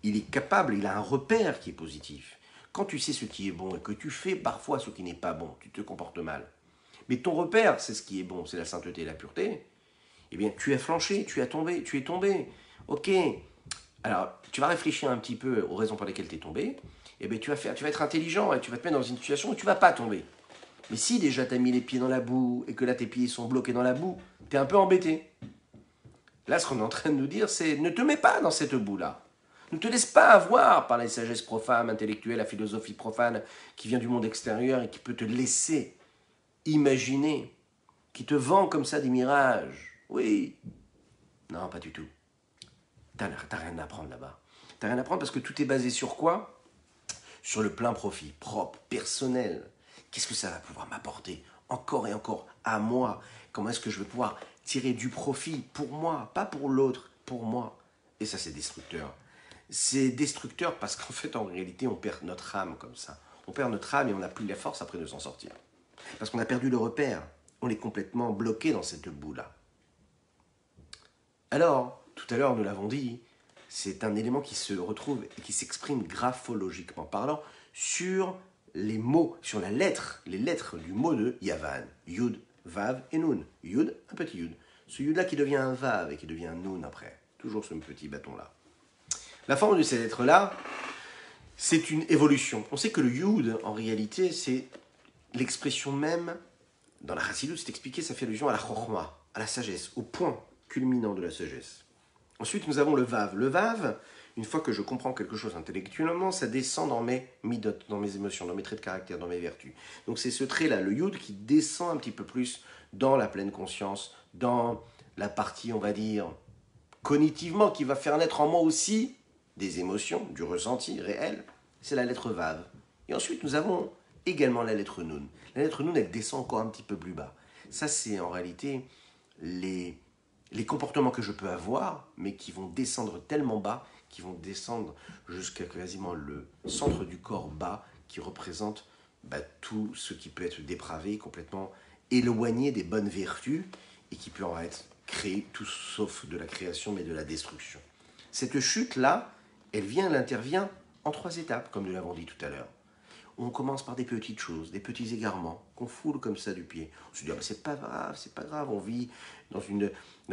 Il est capable, il a un repère qui est positif. Quand tu sais ce qui est bon et que tu fais parfois ce qui n'est pas bon, tu te comportes mal. Mais ton repère, c'est ce qui est bon, c'est la sainteté et la pureté. Eh bien, tu as flanché, tu es tombé. Ok. Alors, tu vas réfléchir un petit peu aux raisons pour lesquelles tu es tombé. Eh bien, tu vas être intelligent et tu vas te mettre dans une situation où tu ne vas pas tomber. Mais si déjà tu as mis les pieds dans la boue et que là tes pieds sont bloqués dans la boue, tu es un peu embêté. Là, ce qu'on est en train de nous dire, c'est ne te mets pas dans cette boue-là. Ne te laisse pas avoir par la sagesse profane, intellectuelle, la philosophie profane qui vient du monde extérieur et qui peut te laisser imaginer, qui te vend comme ça des mirages. Oui. Non, pas du tout. T'as rien à apprendre là-bas. T'as rien à apprendre parce que tout est basé sur quoi? Sur le plein profit, propre, personnel. Qu'est-ce que ça va pouvoir m'apporter encore et encore à moi? Comment est-ce que je vais pouvoir tirer du profit pour moi, pas pour l'autre, pour moi? Et ça, c'est destructeur. C'est destructeur parce qu'en fait, en réalité, on perd notre âme comme ça. On perd notre âme et on n'a plus la force après de s'en sortir. Parce qu'on a perdu le repère. On est complètement bloqué dans cette boue-là. Alors, tout à l'heure, nous l'avons dit, c'est un élément qui se retrouve et qui s'exprime graphologiquement parlant sur les mots, sur la lettre, les lettres du mot de Yavan. Yud, Vav et Nun. Yud, un petit Yud. Ce Yud-là qui devient un Vav et qui devient un Nun après. Toujours ce petit bâton-là. La forme de ces lettres-là, c'est une évolution. On sait que le Yud, en réalité, c'est l'expression même, dans la Chassidut, c'est expliqué, ça fait allusion à la Chochma, à la sagesse, au point culminant de la sagesse. Ensuite, nous avons le Vav. Le Vav, une fois que je comprends quelque chose intellectuellement, ça descend dans mes midot, dans mes émotions, dans mes traits de caractère, dans mes vertus. Donc c'est ce trait-là, le Yud, qui descend un petit peu plus dans la pleine conscience, dans la partie, on va dire, cognitivement, qui va faire naître en moi aussi des émotions, du ressenti réel. C'est la lettre Vav. Et ensuite, nous avons également la lettre Nun. La lettre Nun, elle descend encore un petit peu plus bas. Ça, c'est en réalité les comportements que je peux avoir, mais qui vont descendre tellement bas, qui vont descendre jusqu'à quasiment le centre du corps bas, qui représente tout ce qui peut être dépravé, complètement éloigné des bonnes vertus, et qui peut en être créé tout sauf de la création, mais de la destruction. Cette chute-là, elle intervient en 3 étapes, comme nous l'avons dit tout à l'heure. On commence par des petites choses, des petits égarements, qu'on foule comme ça du pied. On se dit, c'est pas grave, on vit dans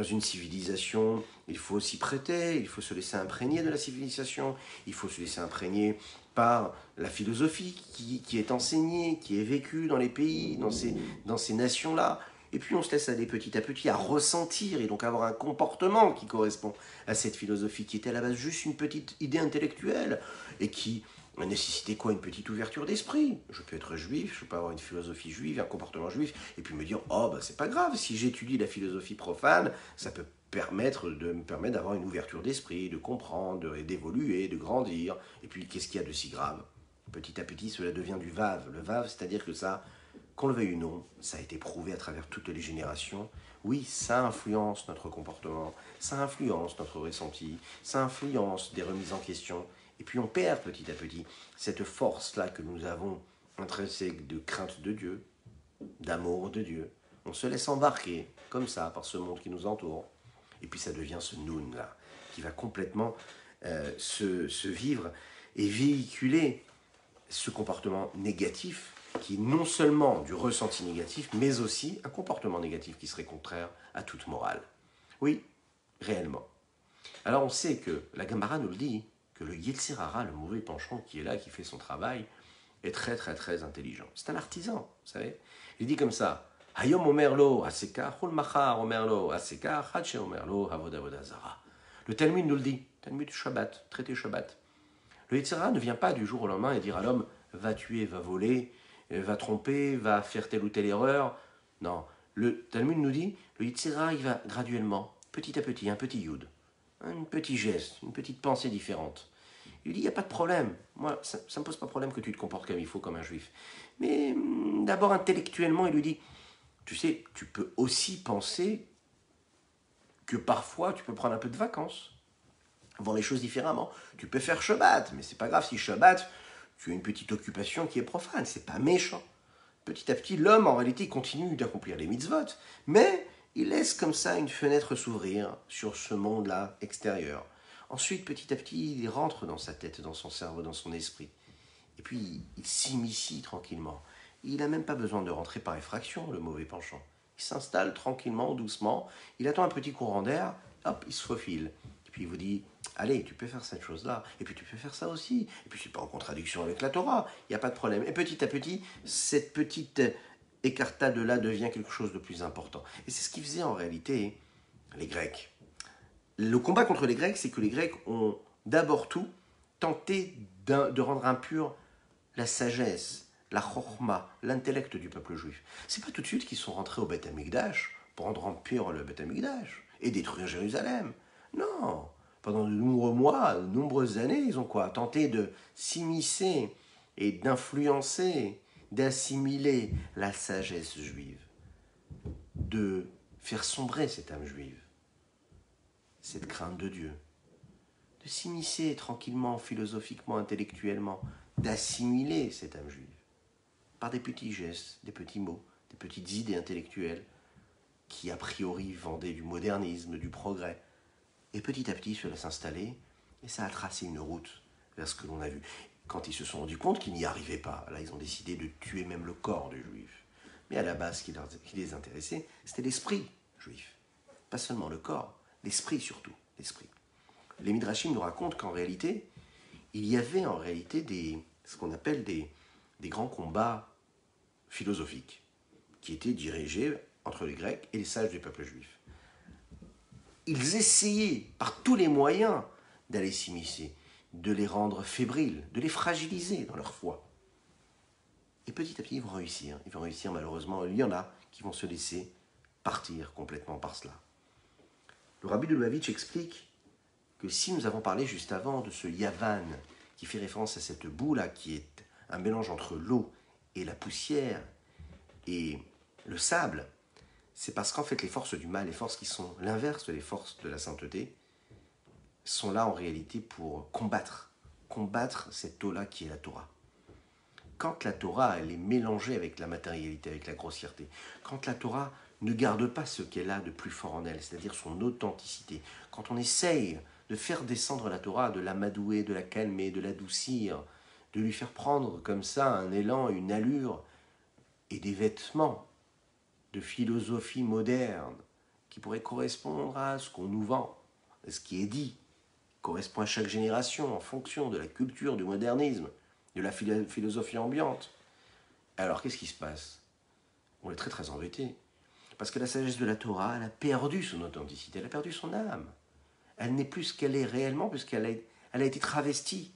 une civilisation, il faut s'y prêter, il faut se laisser imprégner de la civilisation, il faut se laisser imprégner par la philosophie qui est enseignée, qui est vécue dans les pays, dans ces nations-là. Et puis on se laisse aller petit à petit à ressentir et donc avoir un comportement qui correspond à cette philosophie qui était à la base juste une petite idée intellectuelle et qui nécessitait quoi? Une petite ouverture d'esprit. Je peux être juif, je peux avoir une philosophie juive, un comportement juif, et puis me dire, c'est pas grave, si j'étudie la philosophie profane, ça peut me permettre d'avoir une ouverture d'esprit, de comprendre, d'évoluer, de grandir. Et puis qu'est-ce qu'il y a de si grave? Petit à petit, cela devient du Vav. Le Vav, c'est-à-dire que ça, qu'on le veuille ou non, ça a été prouvé à travers toutes les générations. Oui, ça influence notre comportement, ça influence notre ressenti, ça influence des remises en question. Et puis on perd petit à petit cette force-là que nous avons intrinsèque de crainte de Dieu, d'amour de Dieu. On se laisse embarquer comme ça par ce monde qui nous entoure. Et puis ça devient ce Nun-là, qui va complètement se vivre et véhiculer ce comportement négatif qui est non seulement du ressenti négatif, mais aussi un comportement négatif qui serait contraire à toute morale. Oui, réellement. Alors on sait que la Gemara nous le dit, que le Yetzer Hara, le mauvais penchant qui est là, qui fait son travail, est très très très intelligent. C'est un artisan, vous savez. Il dit comme ça, Hayom omerlo asekar, hul machar omerlo asekar, hache omerlo avoda zara. Le Talmud nous le dit, Talmud Shabbat, traité Shabbat. Le Yetzer Hara ne vient pas du jour au lendemain et dire à l'homme, va tuer, va voler, va tromper, va faire telle ou telle erreur. Non, le Talmud nous dit, le Yetzer Hara, il va graduellement, petit à petit, un petit yud, un petit geste, une petite pensée différente. Il lui dit, il n'y a pas de problème. Moi, ça ne me pose pas de problème que tu te comportes comme il faut, comme un juif. Mais d'abord, intellectuellement, il lui dit, tu sais, tu peux aussi penser que parfois, tu peux prendre un peu de vacances, voir les choses différemment. Tu peux faire Shabbat, mais c'est pas grave si Shabbat, tu as une petite occupation qui est profane, c'est pas méchant. Petit à petit, l'homme, en réalité, continue d'accomplir les mitzvot, mais il laisse comme ça une fenêtre s'ouvrir sur ce monde-là extérieur. Ensuite, petit à petit, il rentre dans sa tête, dans son cerveau, dans son esprit. Et puis, il s'immiscie tranquillement. Il n'a même pas besoin de rentrer par effraction, le mauvais penchant. Il s'installe tranquillement, doucement. Il attend un petit courant d'air, hop, il se faufile. Et puis il vous dit, allez, tu peux faire cette chose-là, et puis tu peux faire ça aussi. Et puis c'est pas en contradiction avec la Torah, il n'y a pas de problème. Et petit à petit, cette petite écartade-là devient quelque chose de plus important. Et c'est ce qu'ils faisaient en réalité les Grecs. Le combat contre les Grecs, c'est que les Grecs ont d'abord tout tenté de rendre impur la sagesse, la chorma, l'intellect du peuple juif. C'est pas tout de suite qu'ils sont rentrés au Beth Amikdash pour rendre impur le Beth Amikdash et détruire Jérusalem. Non, pendant de nombreux mois, de nombreuses années, ils ont quoi? Tenté de s'immiscer et d'influencer, d'assimiler la sagesse juive, de faire sombrer cette âme juive, cette crainte de Dieu, de s'immiscer tranquillement, philosophiquement, intellectuellement, d'assimiler cette âme juive par des petits gestes, des petits mots, des petites idées intellectuelles qui a priori vendaient du modernisme, du progrès. Et petit à petit, cela s'installait et ça a tracé une route vers ce que l'on a vu. Quand ils se sont rendus compte qu'ils n'y arrivaient pas, là ils ont décidé de tuer même le corps du juif. Mais à la base, ce qui les intéressait, c'était l'esprit juif. Pas seulement le corps, l'esprit surtout, l'esprit. Les Midrashim nous racontent qu'en réalité, il y avait en réalité ce qu'on appelle des grands combats philosophiques qui étaient dirigés entre les Grecs et les sages du peuple juif. Ils essayaient par tous les moyens d'aller s'immiscer, de les rendre fébriles, de les fragiliser dans leur foi. Et petit à petit, ils vont réussir. Ils vont réussir malheureusement. Il y en a qui vont se laisser partir complètement par cela. Le rabbi de Lubavitch explique que si nous avons parlé juste avant de ce yavan qui fait référence à cette boue-là qui est un mélange entre l'eau et la poussière et le sable, c'est parce qu'en fait les forces du mal, les forces qui sont l'inverse des forces de la sainteté, sont là en réalité pour combattre cette eau-là qui est la Torah. Quand la Torah, elle est mélangée avec la matérialité, avec la grossièreté, quand la Torah ne garde pas ce qu'elle a de plus fort en elle, c'est-à-dire son authenticité, quand on essaye de faire descendre la Torah, de l'amadouer, de la calmer, de l'adoucir, de lui faire prendre comme ça un élan, une allure et des vêtements de philosophie moderne qui pourraient correspondre à ce qu'on nous vend, à ce qui est dit, correspond à chaque génération en fonction de la culture, du modernisme, de la philosophie ambiante. Alors qu'est-ce qui se passe? On est très très embêté. Parce que la sagesse de la Torah, elle a perdu son authenticité, elle a perdu son âme. Elle n'est plus ce qu'elle est réellement, puisqu'elle a été travestie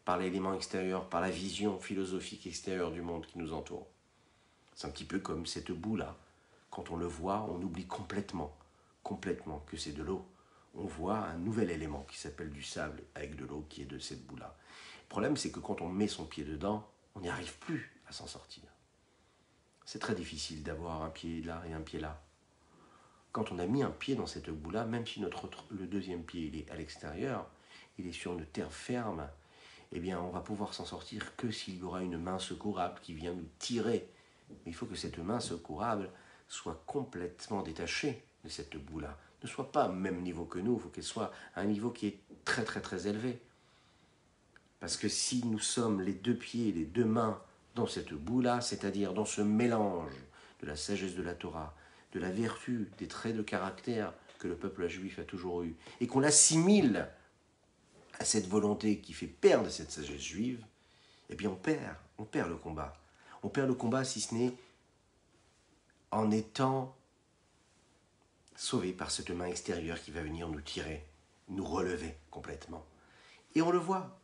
par l'élément extérieur, par la vision philosophique extérieure du monde qui nous entoure. C'est un petit peu comme cette boue-là. Quand on le voit, on oublie complètement que c'est de l'eau. On voit un nouvel élément qui s'appelle du sable avec de l'eau qui est de cette boue-là. Le problème, c'est que quand on met son pied dedans, on n'y arrive plus à s'en sortir. C'est très difficile d'avoir un pied là et un pied là. Quand on a mis un pied dans cette boue-là, même si le deuxième pied il est à l'extérieur, il est sur une terre ferme, eh bien on va pouvoir s'en sortir que s'il y aura une main secourable qui vient nous tirer. Mais il faut que cette main secourable soit complètement détachée de cette boue-là. Ne soit pas au même niveau que nous, il faut qu'elle soit à un niveau qui est très très très élevé. Parce que si nous sommes les deux pieds, les deux mains dans cette boue-là, c'est-à-dire dans ce mélange de la sagesse de la Torah, de la vertu, des traits de caractère que le peuple juif a toujours eu, et qu'on l'assimile à cette volonté qui fait perdre cette sagesse juive, eh bien on perd le combat. On perd le combat si ce n'est en étant sauvé par cette main extérieure qui va venir nous tirer, nous relever complètement. Et on le voit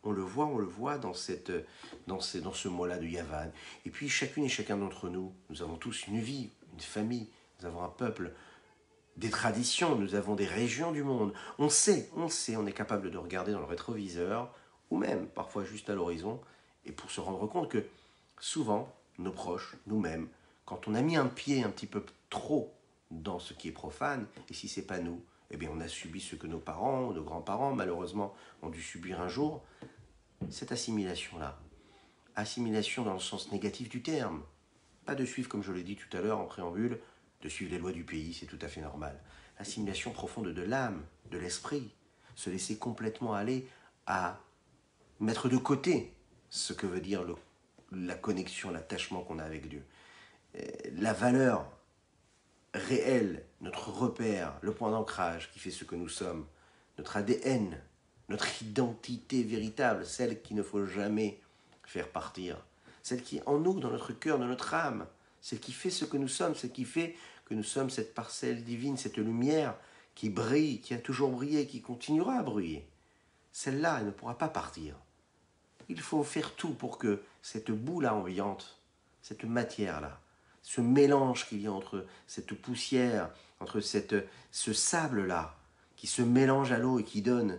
dans ce mois-là de Yavan. Et puis chacune et chacun d'entre nous, nous avons tous une vie, une famille, nous avons un peuple, des traditions, nous avons des régions du monde. On sait, on est capable de regarder dans le rétroviseur, ou même parfois juste à l'horizon, et pour se rendre compte que souvent, nos proches, nous-mêmes, quand on a mis un pied un petit peu trop dans ce qui est profane, et si ce n'est pas nous, eh bien on a subi ce que nos parents, nos grands-parents, malheureusement, ont dû subir un jour, cette assimilation-là. Assimilation dans le sens négatif du terme. Pas de suivre, comme je l'ai dit tout à l'heure en préambule, de suivre les lois du pays, c'est tout à fait normal. L'assimilation profonde de l'âme, de l'esprit, se laisser complètement aller à mettre de côté ce que veut dire la connexion, l'attachement qu'on a avec Dieu. La valeur réelle, notre repère, le point d'ancrage qui fait ce que nous sommes, notre ADN, notre identité véritable, celle qu'il ne faut jamais faire partir, celle qui est en nous, dans notre cœur, dans notre âme, celle qui fait ce que nous sommes, celle qui fait que nous sommes cette parcelle divine, cette lumière qui brille, qui a toujours brillé, qui continuera à briller. Celle-là, elle ne pourra pas partir. Il faut faire tout pour que cette boue-là ambiante, cette matière-là, ce mélange qu'il y a entre cette poussière, entre ce sable-là, qui se mélange à l'eau et qui donne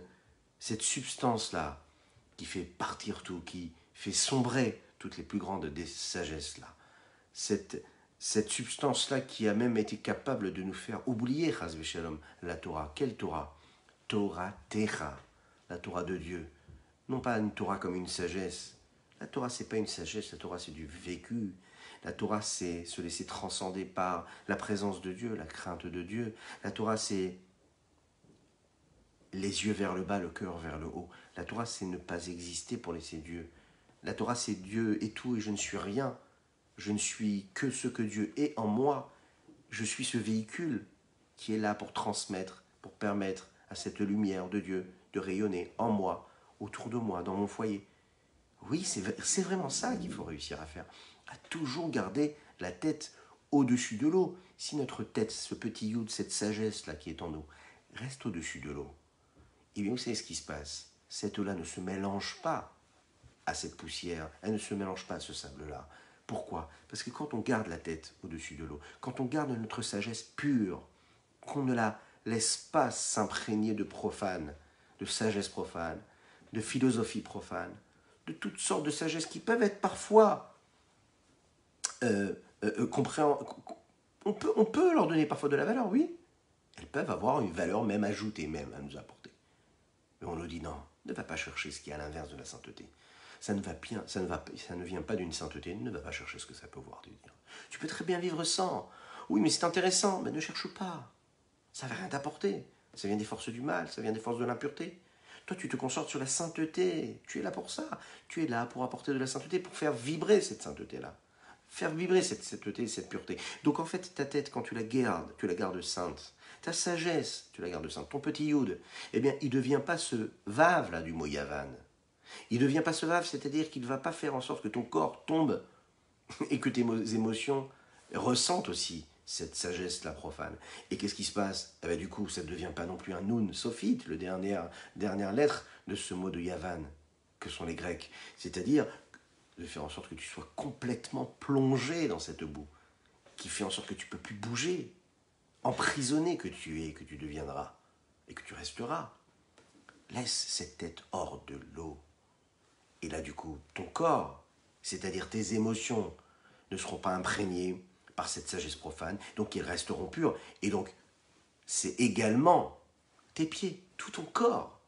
cette substance-là, qui fait partir tout, qui fait sombrer toutes les plus grandes des sagesses-là. Cette substance-là qui a même été capable de nous faire oublier, Chas v'Shalom, la Torah. Quelle Torah? Torah Techa. la Torah de Dieu. Non pas une Torah comme une sagesse. La Torah, c'est pas une sagesse, la Torah, c'est du vécu. La Torah, c'est se laisser transcender par la présence de Dieu, la crainte de Dieu. La Torah, c'est les yeux vers le bas, le cœur vers le haut. La Torah, c'est ne pas exister pour laisser Dieu. La Torah, c'est Dieu est tout et je ne suis rien. Je ne suis que ce que Dieu est en moi. Je suis ce véhicule qui est là pour transmettre, pour permettre à cette lumière de Dieu de rayonner en moi, autour de moi, dans mon foyer. Oui, c'est vraiment ça qu'il faut réussir à faire. À toujours garder la tête au-dessus de l'eau. Si notre tête, ce petit youd, cette sagesse-là qui est en nous, reste au-dessus de l'eau, et bien vous savez ce qui se passe. Cette eau-là ne se mélange pas à cette poussière, elle ne se mélange pas à ce sable-là. Pourquoi? Parce que quand on garde la tête au-dessus de l'eau, quand on garde notre sagesse pure, qu'on ne la laisse pas s'imprégner de profane, de sagesse profane, de philosophie profane, de toutes sortes de sagesses qui peuvent être parfois on peut leur donner parfois de la valeur, oui. Elles peuvent avoir une valeur même ajoutée, même à nous apporter. Mais on nous dit non, ne va pas chercher ce qui est à l'inverse de la sainteté. Ça ne vient pas d'une sainteté, ne va pas chercher ce que ça peut vouloir te dire. Tu peux très bien vivre sans. Oui, mais c'est intéressant, mais ne cherche pas. Ça ne va rien t'apporter. Ça vient des forces du mal, ça vient des forces de l'impureté. Toi, tu te concentres sur la sainteté. Tu es là pour ça. Tu es là pour apporter de la sainteté, pour faire vibrer cette sainteté-là. Faire vibrer cette sainteté, cette pureté. Donc en fait, ta tête, quand tu la gardes sainte. Ta sagesse, tu la gardes sainte. Ton petit youd, eh bien, il ne devient pas ce vave-là du mot yavan. Il ne devient pas ce vave, c'est-à-dire qu'il ne va pas faire en sorte que ton corps tombe et que tes émotions ressentent aussi cette sagesse-là profane. Et qu'est-ce qui se passe? Eh bien, du coup, ça ne devient pas non plus un nun sophite, le dernière lettre de ce mot de yavan, que sont les Grecs. C'est-à-dire de faire en sorte que tu sois complètement plongé dans cette boue, qui fait en sorte que tu ne peux plus bouger, emprisonné que tu es, que tu deviendras, et que tu resteras. Laisse cette tête hors de l'eau. Et là, du coup, ton corps, c'est-à-dire tes émotions, ne seront pas imprégnées par cette sagesse profane, donc ils resteront purs. Et donc, c'est également tes pieds, tout ton corps,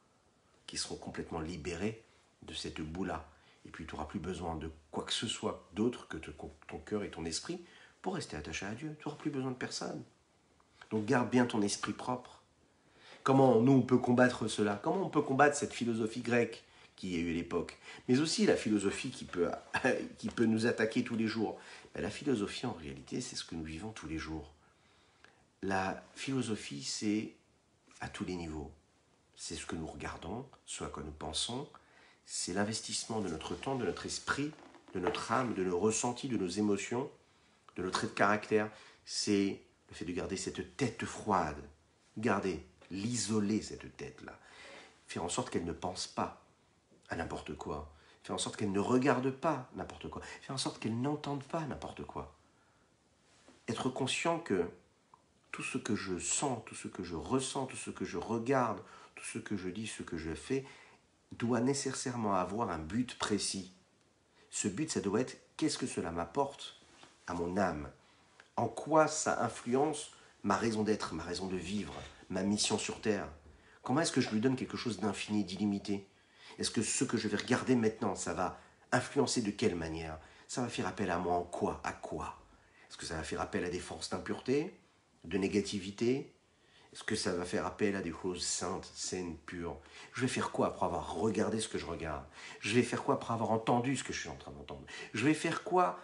qui seront complètement libérés de cette boue-là. Et puis, tu n'auras plus besoin de quoi que ce soit d'autre que ton cœur et ton esprit pour rester attaché à Dieu. Tu n'auras plus besoin de personne. Donc, garde bien ton esprit propre. Comment nous, on peut combattre cela? Comment on peut combattre cette philosophie grecque qui y a eu à l'époque, mais aussi la philosophie qui peut nous attaquer tous les jours? La philosophie, en réalité, c'est ce que nous vivons tous les jours. La philosophie, c'est à tous les niveaux. C'est ce que nous regardons, ce à quoi nous pensons, c'est l'investissement de notre temps, de notre esprit, de notre âme, de nos ressentis, de nos émotions, de nos traits de caractère. C'est le fait de garder cette tête froide, l'isoler, cette tête-là, faire en sorte qu'elle ne pense pas à n'importe quoi, faire en sorte qu'elle ne regarde pas n'importe quoi, faire en sorte qu'elle n'entende pas n'importe quoi. Être conscient que tout ce que je sens, tout ce que je ressens, tout ce que je regarde, tout ce que je dis, ce que je fais, doit nécessairement avoir un but précis. Ce but, ça doit être qu'est-ce que cela m'apporte à mon âme? En quoi ça influence ma raison d'être, ma raison de vivre, ma mission sur Terre? Comment est-ce que je lui donne quelque chose d'infini, d'illimité? Est-ce que ce que je vais regarder maintenant, ça va influencer de quelle manière? Ça va faire appel à moi en quoi? À quoi? Est-ce que ça va faire appel à des forces d'impureté, de négativité? Est-ce que ça va faire appel à des choses saintes, saines, pures? Je vais faire quoi après avoir regardé ce que je regarde? Je vais faire quoi après avoir entendu ce que je suis en train d'entendre? Je vais faire quoi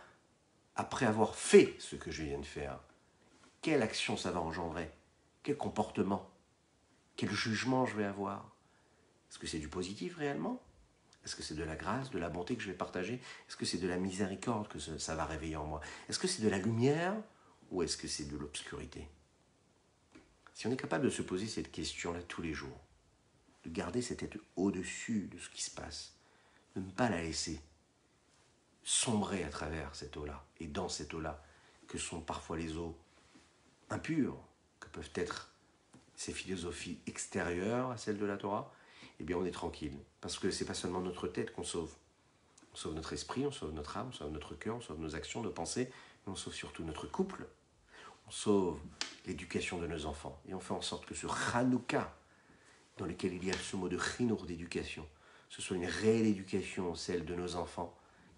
après avoir fait ce que je viens de faire? Quelle action ça va engendrer? Quel comportement? Quel jugement je vais avoir? Est-ce que c'est du positif réellement? Est-ce que c'est de la grâce, de la bonté que je vais partager? Est-ce que c'est de la miséricorde que ça va réveiller en moi? Est-ce que c'est de la lumière ou est-ce que c'est de l'obscurité? Si on est capable de se poser cette question-là tous les jours, de garder cette tête au-dessus de ce qui se passe, de ne pas la laisser sombrer à travers cette eau-là et dans cette eau-là, que sont parfois les eaux impures, que peuvent être ces philosophies extérieures à celles de la Torah, eh bien on est tranquille. Parce que ce n'est pas seulement notre tête qu'on sauve. On sauve notre esprit, on sauve notre âme, on sauve notre cœur, on sauve nos actions, nos pensées, mais on sauve surtout notre couple. On sauve l'éducation de nos enfants. Et on fait en sorte que ce Hanouka, dans lequel il y a ce mot de chinour, d'éducation. Ce soit une réelle éducation, celle de nos enfants,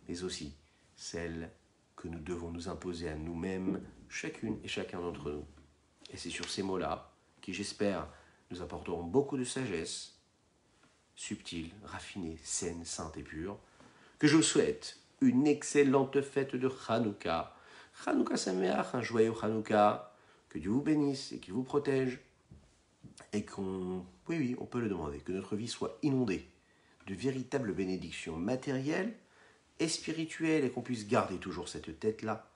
mais aussi celle que nous devons nous imposer à nous-mêmes, chacune et chacun d'entre nous. Et c'est sur ces mots-là, qui j'espère nous apporteront beaucoup de sagesse, subtile, raffinée, saine, sainte et pure, que je vous souhaite une excellente fête de Hanouka. Hanouka Sameach, un joyeux Hanouka, que Dieu vous bénisse et qu'il vous protège, et oui, on peut le demander, que notre vie soit inondée de véritables bénédictions matérielles et spirituelles, et qu'on puisse garder toujours cette tête-là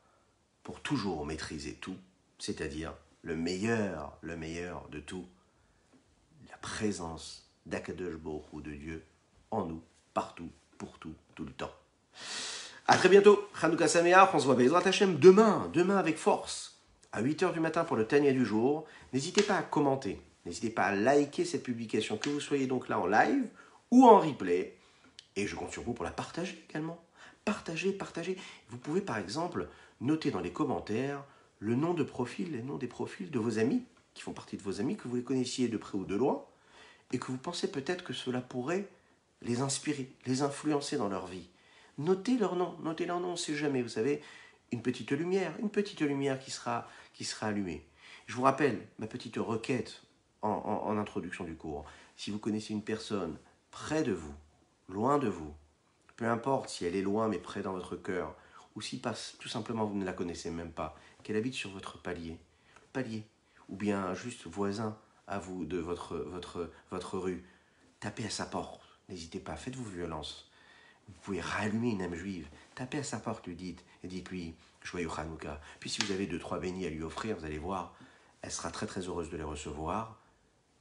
pour toujours maîtriser tout, c'est-à-dire le meilleur de tout, la présence d'Akadosh Baruch Hu, de Dieu, en nous, partout, pour tout, tout le temps. A très bientôt, Hanouka Sameach, on se voit Bezrat Hashem demain avec force, à 8h du matin pour le Tanya du jour. N'hésitez pas à commenter, n'hésitez pas à liker cette publication, que vous soyez donc là en live ou en replay, et je compte sur vous pour la partager également. Partagez. Vous pouvez par exemple noter dans les commentaires le nom de profil, les noms des profils de vos amis, qui font partie de vos amis, que vous les connaissiez de près ou de loin, et que vous pensez peut-être que cela pourrait les inspirer, les influencer dans leur vie. Notez leur nom, on ne sait jamais, vous savez, une petite lumière qui sera allumée. Je vous rappelle ma petite requête en introduction du cours. Si vous connaissez une personne près de vous, loin de vous, peu importe si elle est loin mais près dans votre cœur, ou si tout simplement vous ne la connaissez même pas, qu'elle habite sur votre palier, ou bien juste voisin à vous de votre rue, tapez à sa porte, n'hésitez pas, faites-vous violence. Vous pouvez rallumer une âme juive, tapez à sa porte, lui dites, et dites-lui, joyeux Hanouka. Puis si vous avez 2-3 bénis à lui offrir, vous allez voir, elle sera très très heureuse de les recevoir,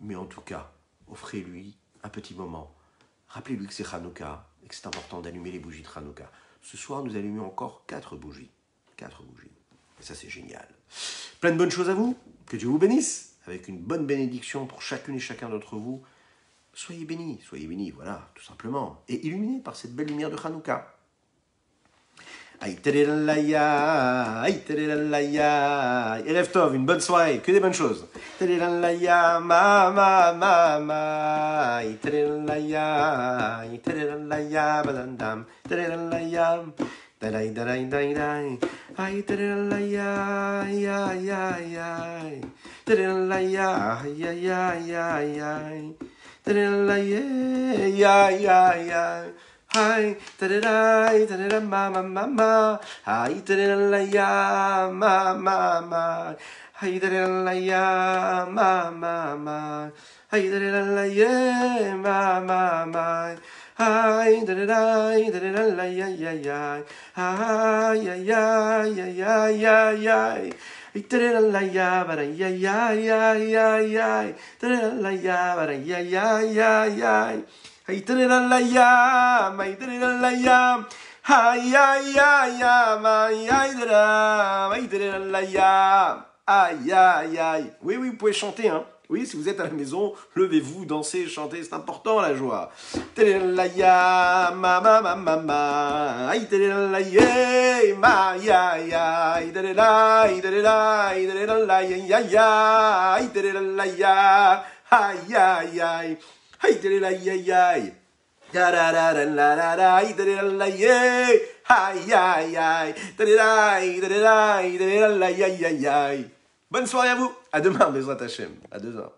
mais en tout cas, offrez-lui un petit moment. Rappelez-lui que c'est Hanouka, et que c'est important d'allumer les bougies de Hanouka. Ce soir, nous allumons encore 4 bougies. 4 bougies. Et ça, c'est génial. Plein de bonnes choses à vous. Que Dieu vous bénisse. Avec une bonne bénédiction pour chacune et chacun d'entre vous. Soyez bénis, voilà, tout simplement. Et illuminés par cette belle lumière de Hanouka. Aïterelalaya, aïterelalaya. Erev Tov, une bonne soirée, que des bonnes choses. Aïterelalaya, ma. Aïterelalaya, aïterelalaya, badandam. Aïterelalaya, darai. Aïterelalaya, ya. Aïterelalaya, ya. Hi, da-da-da, ma. Hi, da-da-da-la-ya, ma. Hi, da-da-da-la-ya, ma. Hi, da-da-da-la-ya, ma. Hi, da-da-da-la-ya. Hi, ya. Da-da-da-la-ya, ya. Da-da-da-la-ya, ya. Aïterelalaya, aïe. Oui, vous pouvez chanter, hein. Oui, si vous êtes à la maison, levez-vous, dansez, chantez, c'est important la joie. Terelalaya, ma. Aïterelalaya, ma, ya. Aïterelalaya, aïe. Aïe, bonne soirée à vous. À demain, Bezrat Hashem. À demain.